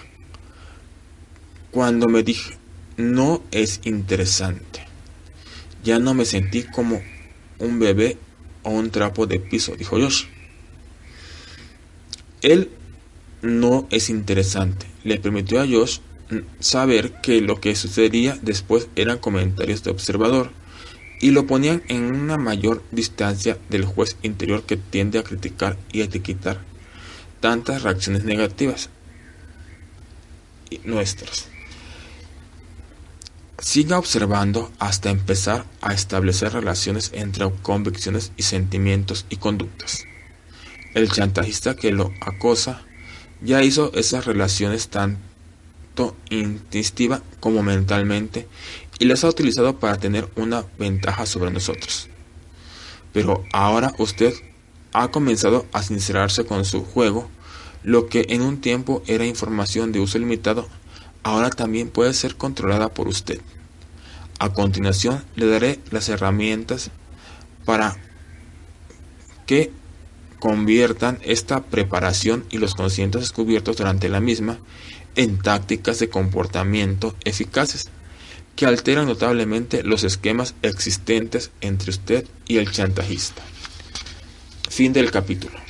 Cuando me dije, no es interesante, ya no me sentí como un bebé o un trapo de piso, dijo Josh. Él no es interesante le permitió a Josh saber que lo que sucedería después eran comentarios de observador y lo ponían en una mayor distancia del juez interior que tiende a criticar y etiquetar tantas reacciones negativas nuestras. Siga observando hasta empezar a establecer relaciones entre convicciones y sentimientos y conductas. El chantajista que lo acosa ya hizo esas relaciones tanto instintiva como mentalmente y las ha utilizado para tener una ventaja sobre nosotros. Pero ahora usted ha comenzado a sincerarse con su juego. Lo que en un tiempo era información de uso limitado, ahora también puede ser controlada por usted. A continuación le daré las herramientas para que conviertan esta preparación y los conocimientos descubiertos durante la misma en tácticas de comportamiento eficaces que alteran notablemente los esquemas existentes entre usted y el chantajista. Fin del capítulo.